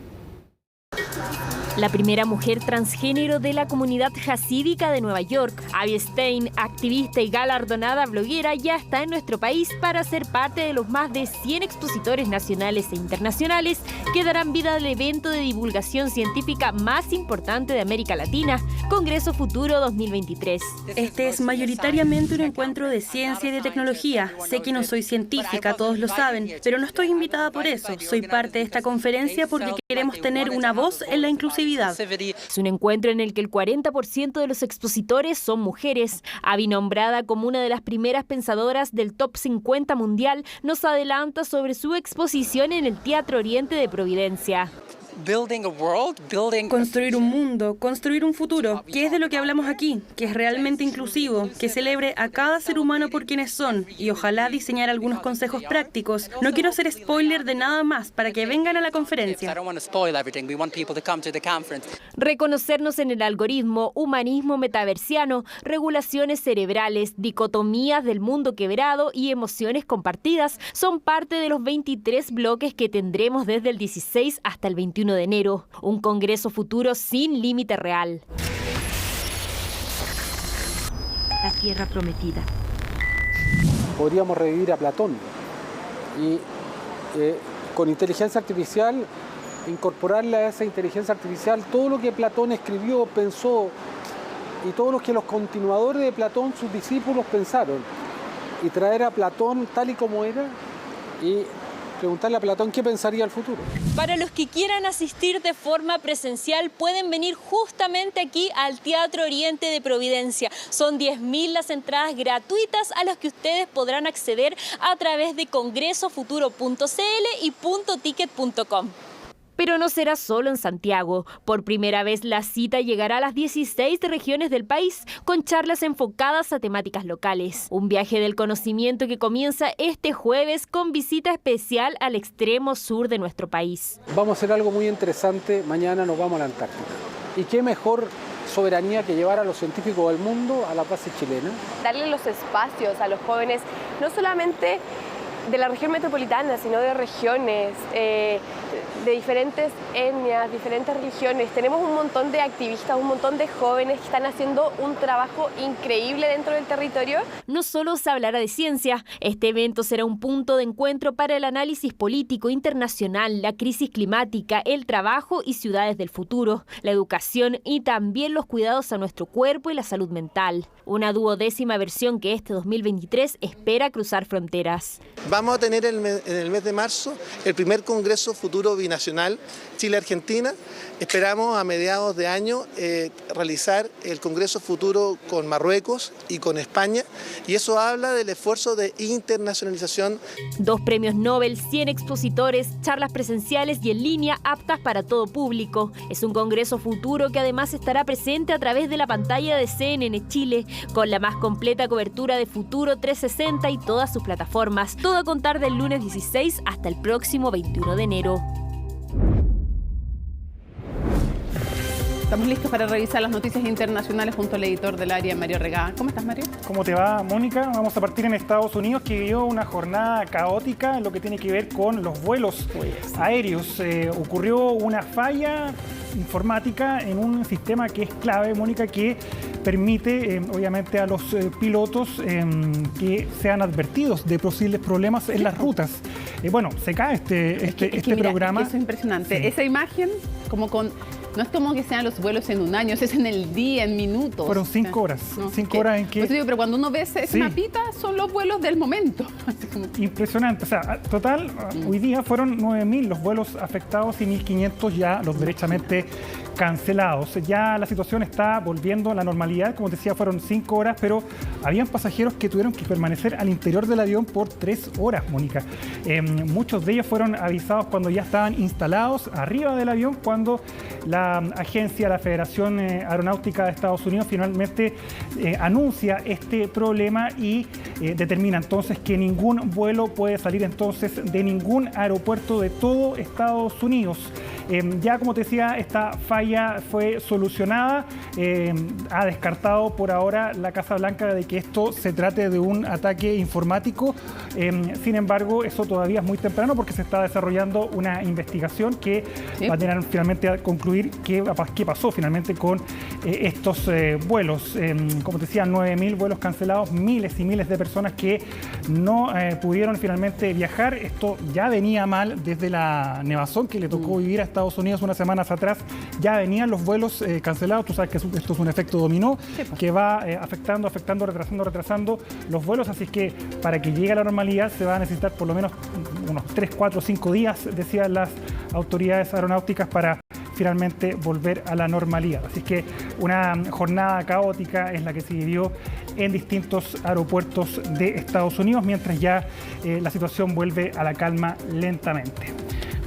Speaker 6: La primera mujer transgénero de la comunidad jasídica de Nueva York, Abby Stein, activista y galardonada bloguera, ya está en nuestro país para ser parte de los más de 100 expositores nacionales e internacionales que darán vida al evento de divulgación científica más importante de América Latina, Congreso Futuro 2023.
Speaker 7: Este es mayoritariamente un encuentro de ciencia y de tecnología. Sé que no soy científica, todos lo saben, pero no estoy invitada por eso. Soy parte de esta conferencia porque queremos tener una voz en la inclusividad.
Speaker 6: Es un encuentro en el que el 40% de los expositores son mujeres. Abby, nombrada como una de las primeras pensadoras del Top 50 mundial, nos adelanta sobre su exposición en el Teatro Oriente de Providencia.
Speaker 7: Construir un mundo, construir un futuro, que es de lo que hablamos aquí, que es realmente inclusivo, que celebre a cada ser humano por quienes son y ojalá diseñar algunos consejos prácticos. No quiero hacer spoiler de nada más para que vengan a la conferencia.
Speaker 6: Reconocernos en el algoritmo, humanismo metaversiano, regulaciones cerebrales, dicotomías del mundo quebrado y emociones compartidas son parte de los 23 bloques que tendremos desde el 16 hasta el 21 de enero, un congreso futuro sin límite real.
Speaker 13: La tierra prometida.
Speaker 14: Podríamos revivir a Platón y con inteligencia artificial incorporarle a esa inteligencia artificial todo lo que Platón escribió, pensó y todo lo que los continuadores de Platón, sus discípulos, pensaron, y traer a Platón tal y como era y preguntarle a Platón qué pensaría el futuro.
Speaker 13: Para los que quieran asistir de forma presencial, pueden venir justamente aquí al Teatro Oriente de Providencia. Son 10.000 las entradas gratuitas a las que ustedes podrán acceder a través de congresofuturo.cl y .ticket.com.
Speaker 6: Pero no será solo en Santiago. Por primera vez la cita llegará a las 16 regiones del país con charlas enfocadas a temáticas locales. Un viaje del conocimiento que comienza este jueves con visita especial al extremo sur de nuestro país.
Speaker 14: Vamos a hacer algo muy interesante. Mañana nos vamos a la Antártida. ¿Y qué mejor soberanía que llevar a los científicos del mundo a la base chilena?
Speaker 16: Darle los espacios a los jóvenes, no solamente de la región metropolitana, sino de regiones, de diferentes etnias, diferentes religiones. Tenemos un montón de activistas, un montón de jóvenes que están haciendo un trabajo increíble dentro del territorio.
Speaker 6: No solo se hablará de ciencia, este evento será un punto de encuentro para el análisis político internacional, la crisis climática, el trabajo y ciudades del futuro, la educación y también los cuidados a nuestro cuerpo y la salud mental. Una 12ª versión que este 2023 espera cruzar fronteras.
Speaker 17: Vamos a tener en el mes de marzo el primer Congreso Futuro
Speaker 15: futuro binacional Chile-Argentina. Esperamos a mediados de año realizar el Congreso Futuro con Marruecos y con España, y eso habla del esfuerzo de internacionalización.
Speaker 6: 2 premios Nobel, 100 expositores, charlas presenciales y en línea aptas para todo público. Es un Congreso Futuro que además estará presente a través de la pantalla de CNN Chile, con la más completa cobertura de Futuro 360 y todas sus plataformas. Todo a contar del lunes 16 hasta el próximo 21 de enero.
Speaker 1: Estamos listos para revisar las noticias internacionales junto al editor del área, Mario Regá. ¿Cómo estás, Mario?
Speaker 17: ¿Cómo te va, Mónica? Vamos a partir en Estados Unidos, que vivió una jornada caótica en lo que tiene que ver con los vuelos aéreos. Ocurrió una falla informática en un sistema que es clave, Mónica, que permite, obviamente, a los pilotos que sean advertidos de posibles problemas en las rutas. Bueno, se cae este programa.
Speaker 1: Es impresionante.
Speaker 17: Sí.
Speaker 1: Esa imagen, como con... No es como que sean los vuelos en un año, es en el día, en minutos.
Speaker 17: Fueron 5 horas.
Speaker 1: No,
Speaker 17: 5 horas en que...
Speaker 1: Pues digo, pero cuando uno ve ese mapita, son los vuelos del momento.
Speaker 17: Impresionante. O sea, total, hoy día fueron 9.000 los vuelos afectados y 1.500 ya los derechamente cancelados. Ya la situación está volviendo a la normalidad. Como te decía, fueron 5 horas, pero habían pasajeros que tuvieron que permanecer al interior del avión por 3 horas, Mónica. Muchos de ellos fueron avisados cuando ya estaban instalados arriba del avión, cuando la agencia, la Federación Aeronáutica de Estados Unidos, finalmente anuncia este problema y determina entonces que ningún vuelo puede salir entonces de ningún aeropuerto de todo Estados Unidos. Ya, como te decía, esta falla fue solucionada. Ha descartado por ahora la Casa Blanca de que esto se trate de un ataque informático. Sin embargo, eso todavía es muy temprano porque se está desarrollando una investigación que va a tener finalmente a concluir qué pasó finalmente con estos vuelos. Como te decía, 9.000 vuelos cancelados, miles y miles de personas que no pudieron finalmente viajar. Esto ya venía mal desde la nevazón que le tocó vivir a Estados Unidos unas semanas atrás. Ya venían los vuelos cancelados. Tú sabes que esto es un efecto dominó que va afectando, retrasando los vuelos. Así es que para que llegue a la normalidad se va a necesitar por lo menos unos 3, 4, 5 días, decían las autoridades aeronáuticas, para finalmente volver a la normalidad. Así que una jornada caótica es la que se vivió en distintos aeropuertos de Estados Unidos, mientras ya la situación vuelve a la calma lentamente.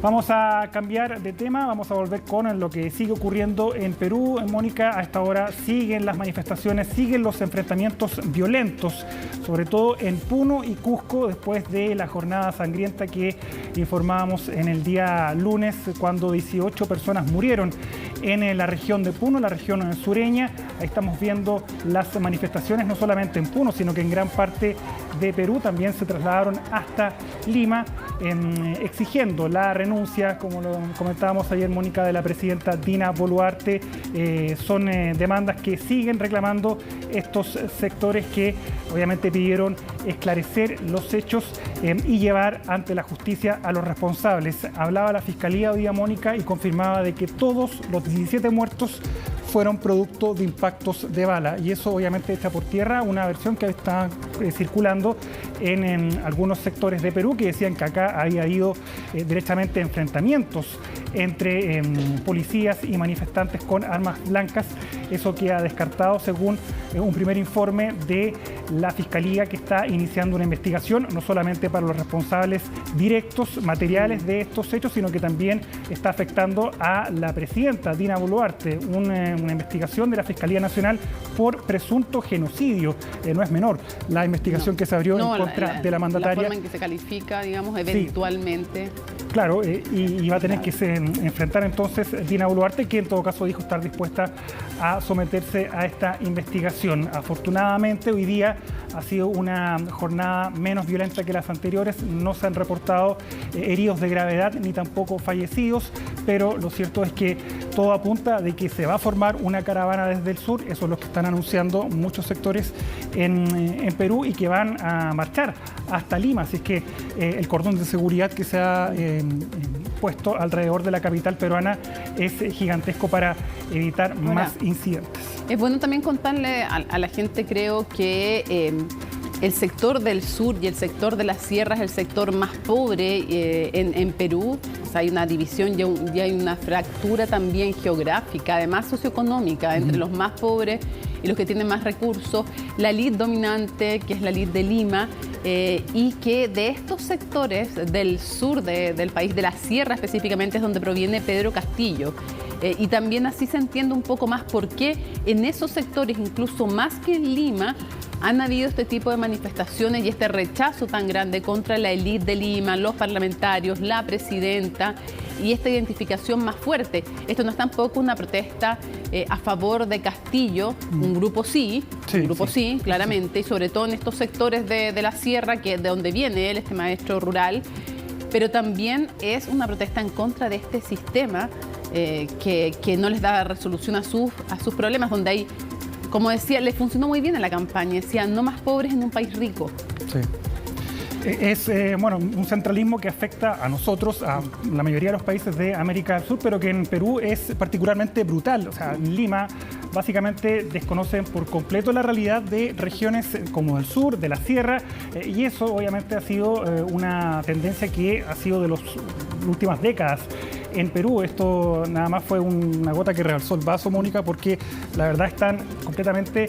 Speaker 17: Vamos a cambiar de tema, vamos a volver con lo que sigue ocurriendo en Perú. Mónica, a esta hora siguen las manifestaciones, siguen los enfrentamientos violentos, sobre todo en Puno y Cusco, después de la jornada sangrienta que informábamos en el día lunes, cuando 18 personas murieron en la región de Puno, la región sureña. Ahí estamos viendo las manifestaciones, no solamente en Puno, sino que en gran parte de Perú también se trasladaron hasta Lima, exigiendo la renuncia, como lo comentábamos ayer, Mónica, de la presidenta Dina Boluarte. Son demandas que siguen reclamando estos sectores, que obviamente pidieron esclarecer los hechos y llevar ante la justicia a los responsables. Hablaba la Fiscalía hoy día, Mónica, y confirmaba de que todos los 17 muertos fueron producto de impactos de bala, y eso obviamente echa por tierra una versión que está circulando en algunos sectores de Perú, que decían que acá había habido directamente enfrentamientos entre policías y manifestantes con armas blancas. Eso queda descartado según un primer informe de la Fiscalía, que está iniciando una investigación, no solamente para los responsables directos, materiales de estos hechos, sino que también está afectando a la presidenta Dina Boluarte, una investigación de la Fiscalía Nacional por presunto genocidio. No es menor la investigación que se abrió en contra de la mandataria.
Speaker 1: La forma en que se califica, digamos, eventualmente.
Speaker 17: Sí. Claro, y va a tener que enfrentar entonces Dina Boluarte, que en todo caso dijo estar dispuesta a someterse a esta investigación. Afortunadamente, hoy día ha sido una jornada menos violenta que las anteriores. No se han reportado heridos de gravedad ni tampoco fallecidos, pero lo cierto es que todo apunta de que se va a formar una caravana desde el sur. Eso es lo que están anunciando muchos sectores en Perú, y que van a marchar hasta Lima. Así es que el cordón de seguridad que se ha puesto alrededor de la capital peruana es gigantesco para evitar más incidentes.
Speaker 1: Es bueno también contarle a la gente, creo que el sector del sur y el sector de las sierras es el sector más pobre en Perú. sea, hay una división y hay una fractura también geográfica, además socioeconómica, entre los más pobres y los que tienen más recursos, la élite dominante, que es la élite de Lima, y que de estos sectores del sur del país, de la sierra específicamente, es donde proviene Pedro Castillo. Y también así se entiende un poco más por qué en esos sectores, incluso más que en Lima, han habido este tipo de manifestaciones y este rechazo tan grande contra la élite de Lima, los parlamentarios, la presidenta, y esta identificación más fuerte. Esto no es tampoco una protesta a favor de Castillo, un grupo sí, claramente, y sobre todo en estos sectores de la sierra, que de donde viene él, este maestro rural, pero también es una protesta en contra de este sistema que no les da resolución a sus problemas, donde hay, como decía, le funcionó muy bien en la campaña, decía, no más pobres en un país rico. Sí.
Speaker 17: Es un centralismo que afecta a nosotros, a la mayoría de los países de América del Sur, pero que en Perú es particularmente brutal. O sea, en Lima básicamente desconocen por completo la realidad de regiones como el sur, de la sierra, y eso obviamente ha sido una tendencia que ha sido de las últimas décadas en Perú. Esto nada más fue una gota que rebalsó el vaso, Mónica, porque la verdad están completamente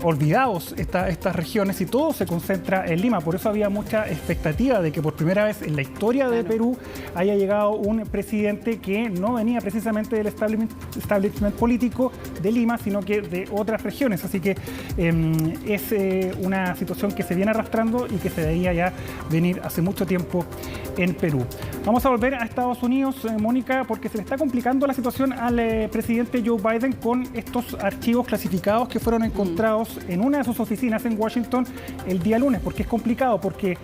Speaker 17: olvidados estas regiones y todo se concentra en Lima. Por eso había mucha expectativa de que por primera vez en la historia de Perú haya llegado un presidente que no venía precisamente del establishment político de Lima, sino que de otras regiones. Así que es una situación que se viene arrastrando y que se debía ya venir hace mucho tiempo en Perú. Vamos a volver a Estados Unidos, Mónica, porque se le está complicando la situación al presidente Joe Biden con estos archivos clasificados que fueron encontrados en una de sus oficinas en Washington el día lunes. ¿Por qué es complicado? Porque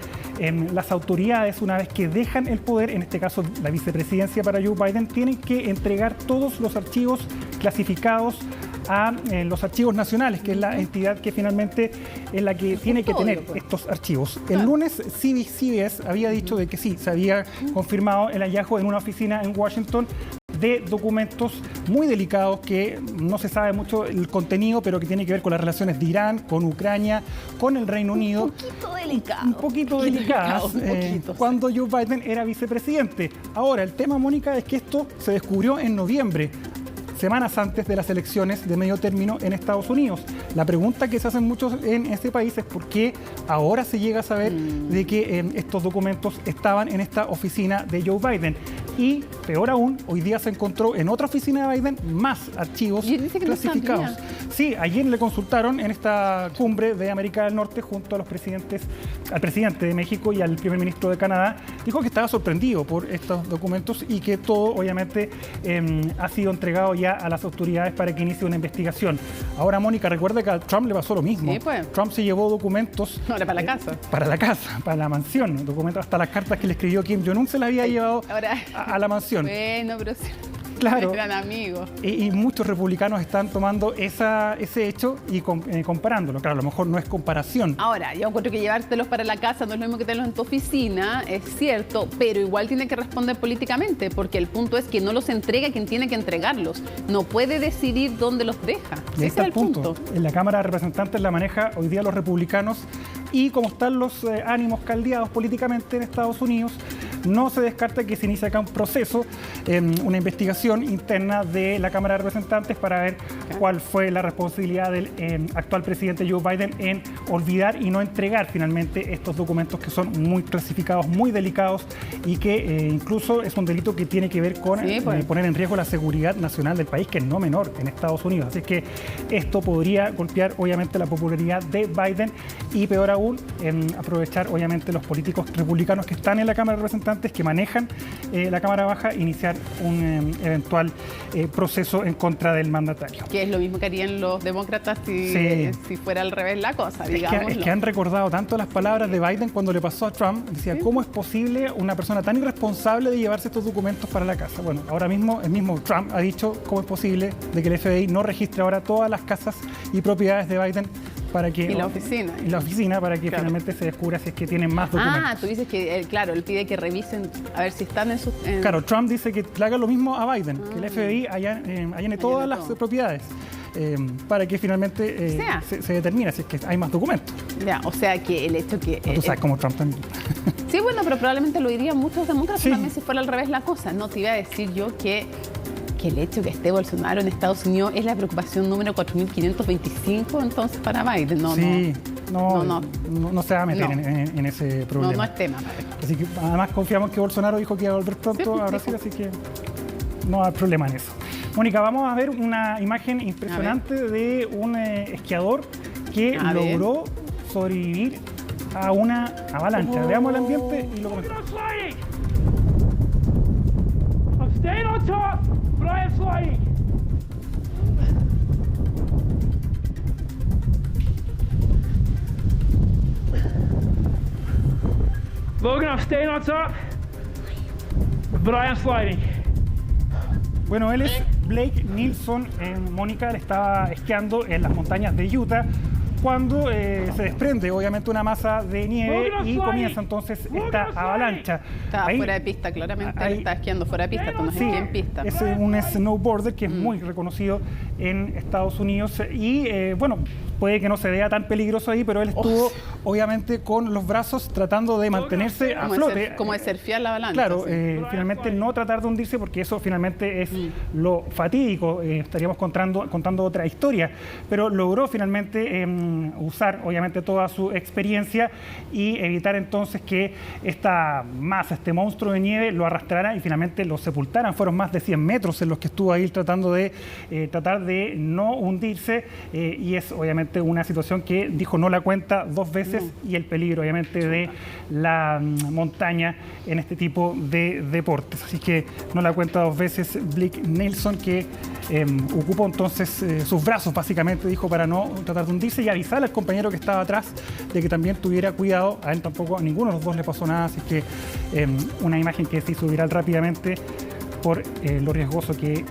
Speaker 17: las autoridades, una vez que dejan el poder, en este caso la vicepresidencia para Joe Biden, tienen que entregar todos los archivos clasificados a los archivos nacionales, que es la entidad que finalmente es la que tiene que tener estos archivos. El lunes CBS había dicho de que sí, se había confirmado el hallazgo en una oficina en Washington de documentos muy delicados que no se sabe mucho el contenido, pero que tiene que ver con las relaciones de Irán, con Ucrania, con el Reino Unido. Un poquito delicadas cuando Joe Biden era vicepresidente. Ahora, el tema, Mónica, es que esto se descubrió en noviembre, semanas antes de las elecciones de medio término en Estados Unidos. La pregunta que se hacen muchos en este país es por qué ahora se llega a saber de que estos documentos estaban en esta oficina de Joe Biden. Y peor aún, hoy día se encontró en otra oficina de Biden más archivos clasificados. Sí, ayer le consultaron en esta cumbre de América del Norte junto a los presidentes, al presidente de México y al primer ministro de Canadá. Dijo que estaba sorprendido por estos documentos y que todo obviamente ha sido entregado ya a las autoridades para que inicie una investigación. Ahora, Mónica, recuerda que a Trump le pasó lo mismo. Sí, pues. Trump se llevó documentos
Speaker 1: para la casa.
Speaker 17: Para la casa, para la mansión. Documentos, hasta las cartas que le escribió Kim Jong-un se las había llevado a la mansión.
Speaker 1: Bueno, pero sí.
Speaker 17: Claro.
Speaker 1: Eran amigos.
Speaker 17: Y muchos republicanos están tomando ese hecho y comparándolo. Claro, a lo mejor no es comparación.
Speaker 1: Ahora, yo encuentro que llevártelos para la casa no es lo mismo que tenerlos en tu oficina, es cierto, pero igual tiene que responder políticamente, porque el punto es que no los entrega quien tiene que entregarlos. No puede decidir dónde los deja.
Speaker 17: Y ahí está el punto. En la Cámara de Representantes la maneja hoy día los republicanos y como están los ánimos caldeados políticamente en Estados Unidos, no se descarta que se inicie acá un proceso, una investigación interna de la Cámara de Representantes para ver cuál fue la responsabilidad del actual presidente Joe Biden en olvidar y no entregar finalmente estos documentos que son muy clasificados, muy delicados y que incluso es un delito que tiene que ver con poner en riesgo la seguridad nacional del país, que es no menor en Estados Unidos. Así que esto podría golpear obviamente la popularidad de Biden y peor aún, aprovechar obviamente los políticos republicanos que están en la Cámara de Representantes, que manejan la Cámara Baja, iniciar un eventual proceso en contra del mandatario.
Speaker 1: Que es lo mismo que harían los demócratas si fuera al revés la cosa, digámoslo.
Speaker 17: Es que han recordado tanto las palabras de Biden cuando le pasó a Trump. Decía, ¿cómo es posible una persona tan irresponsable de llevarse estos documentos para la casa? Bueno, ahora mismo el mismo Trump ha dicho cómo es posible de que el FBI no registre ahora todas las casas y propiedades de Biden para que...
Speaker 1: Y la oficina.
Speaker 17: Y la oficina para que finalmente se descubra si es que tienen más documentos.
Speaker 1: Ah, tú dices que, claro, él pide que revisen a ver si están en sus...
Speaker 17: Claro, Trump dice que le haga lo mismo a Biden, que el FBI allane todas las propiedades. Para que finalmente se determine si es que hay más documentos.
Speaker 1: Ya, o sea que el hecho que...
Speaker 17: Tú sabes cómo Trump también.
Speaker 1: Sí, bueno, pero probablemente lo dirían muchos demócratas también si fuera al revés la cosa. No te iba a decir yo que el hecho que esté Bolsonaro en Estados Unidos es la preocupación número 4.525 entonces para Biden. No se va a meter en ese problema. No es tema.
Speaker 17: Así que además confiamos que Bolsonaro dijo que iba a volver pronto a Brasil, así que no hay problema en eso. Mónica, vamos a ver una imagen impresionante de un esquiador que logró sobrevivir a una avalancha. Veamos el ambiente y lo comentamos.
Speaker 18: Logan, I'm staying on top, but I am sliding.
Speaker 17: Bueno, él es Blake Nilsson. Mónica, le estaba esquiando en las montañas de Utah cuando se desprende obviamente una masa de nieve y comienza entonces esta avalancha.
Speaker 1: Estaba fuera de pista, claramente él está esquiando fuera de pista, esto no es esquí en pista.
Speaker 17: Es un snowboarder que es muy reconocido en Estados Unidos y bueno, puede que no se vea tan peligroso ahí, pero él estuvo obviamente con los brazos tratando de mantenerse a flote.
Speaker 1: Como de surfear la avalancha.
Speaker 17: Claro, finalmente no tratar de hundirse porque eso finalmente es lo fatídico. Estaríamos contando otra historia, pero logró finalmente usar obviamente toda su experiencia y evitar entonces que esta masa, este monstruo de nieve lo arrastrara y finalmente lo sepultaran. Fueron más de 100 metros en los que estuvo ahí tratando de no hundirse y es obviamente una situación que dijo no la cuenta dos veces y el peligro obviamente de la montaña en este tipo de deportes. Así que no la cuenta dos veces Blake Nilsson, que ocupó entonces sus brazos básicamente, dijo, para no tratar de hundirse y avisar al compañero que estaba atrás de que también tuviera cuidado. A él tampoco, a ninguno de los dos le pasó nada, así que una imagen que se hizo viral rápidamente por lo riesgoso que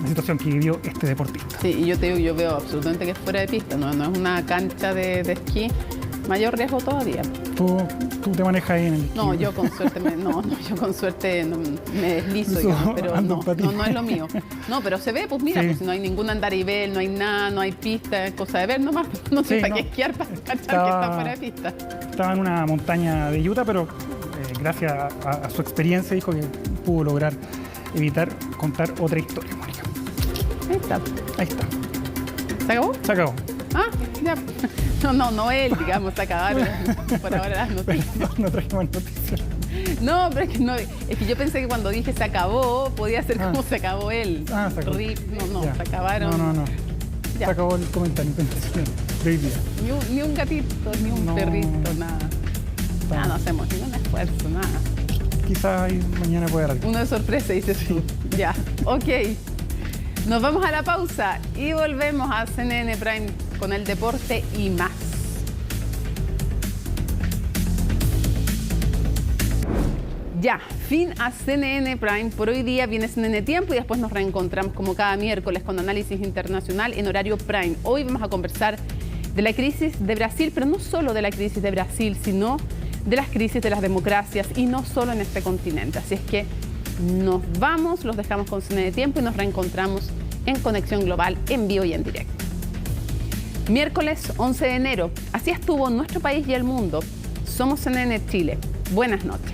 Speaker 17: la situación que vivió este deportista.
Speaker 1: Sí, y yo te digo, yo veo absolutamente que es fuera de pista, no es una cancha de esquí, mayor riesgo todavía.
Speaker 17: ¿Tú te manejas ahí en el esquí?
Speaker 1: No, yo con suerte me deslizo, digamos, pero no es lo mío. No, pero se ve, pues mira, pues, no hay ningún andarivel, no hay nada, no hay pista, es cosa de ver nomás, no sé para qué esquiar para cachar que está fuera de pista.
Speaker 17: Estaba en una montaña de Utah, pero gracias a su experiencia dijo que pudo lograr evitar contar otra historia, Mónica. Ahí está.
Speaker 1: ¿Se acabó?
Speaker 17: Se acabó.
Speaker 1: Ah, ya. No él, digamos, se acabaron por ahora las noticias.
Speaker 17: No traje más noticias.
Speaker 1: No, pero es que yo pensé que cuando dije se acabó, podía ser como se acabó él.
Speaker 17: Ah, se acabó.
Speaker 1: Se acabaron.
Speaker 17: No.
Speaker 1: Ya.
Speaker 17: Se acabó el comentario de hoy día.
Speaker 1: Ni un gatito, ni un perrito, nada. No hacemos ningún esfuerzo, nada.
Speaker 17: Quizás mañana puede haber algo.
Speaker 1: Uno de sorpresa, dices tú. Ya, ok. Nos vamos a la pausa y volvemos a CNN Prime con el deporte y más. Ya, fin a CNN Prime. Por hoy día viene CNN Tiempo y después nos reencontramos como cada miércoles con análisis internacional en horario Prime. Hoy vamos a conversar de la crisis de Brasil, pero no solo de la crisis de Brasil, sino de las crisis de las democracias y no solo en este continente. Así es que nos vamos, los dejamos con CNN Tiempo y nos reencontramos en Conexión Global en vivo y en directo. Miércoles 11 de enero. Así estuvo nuestro país y el mundo. Somos CNN Chile. Buenas noches.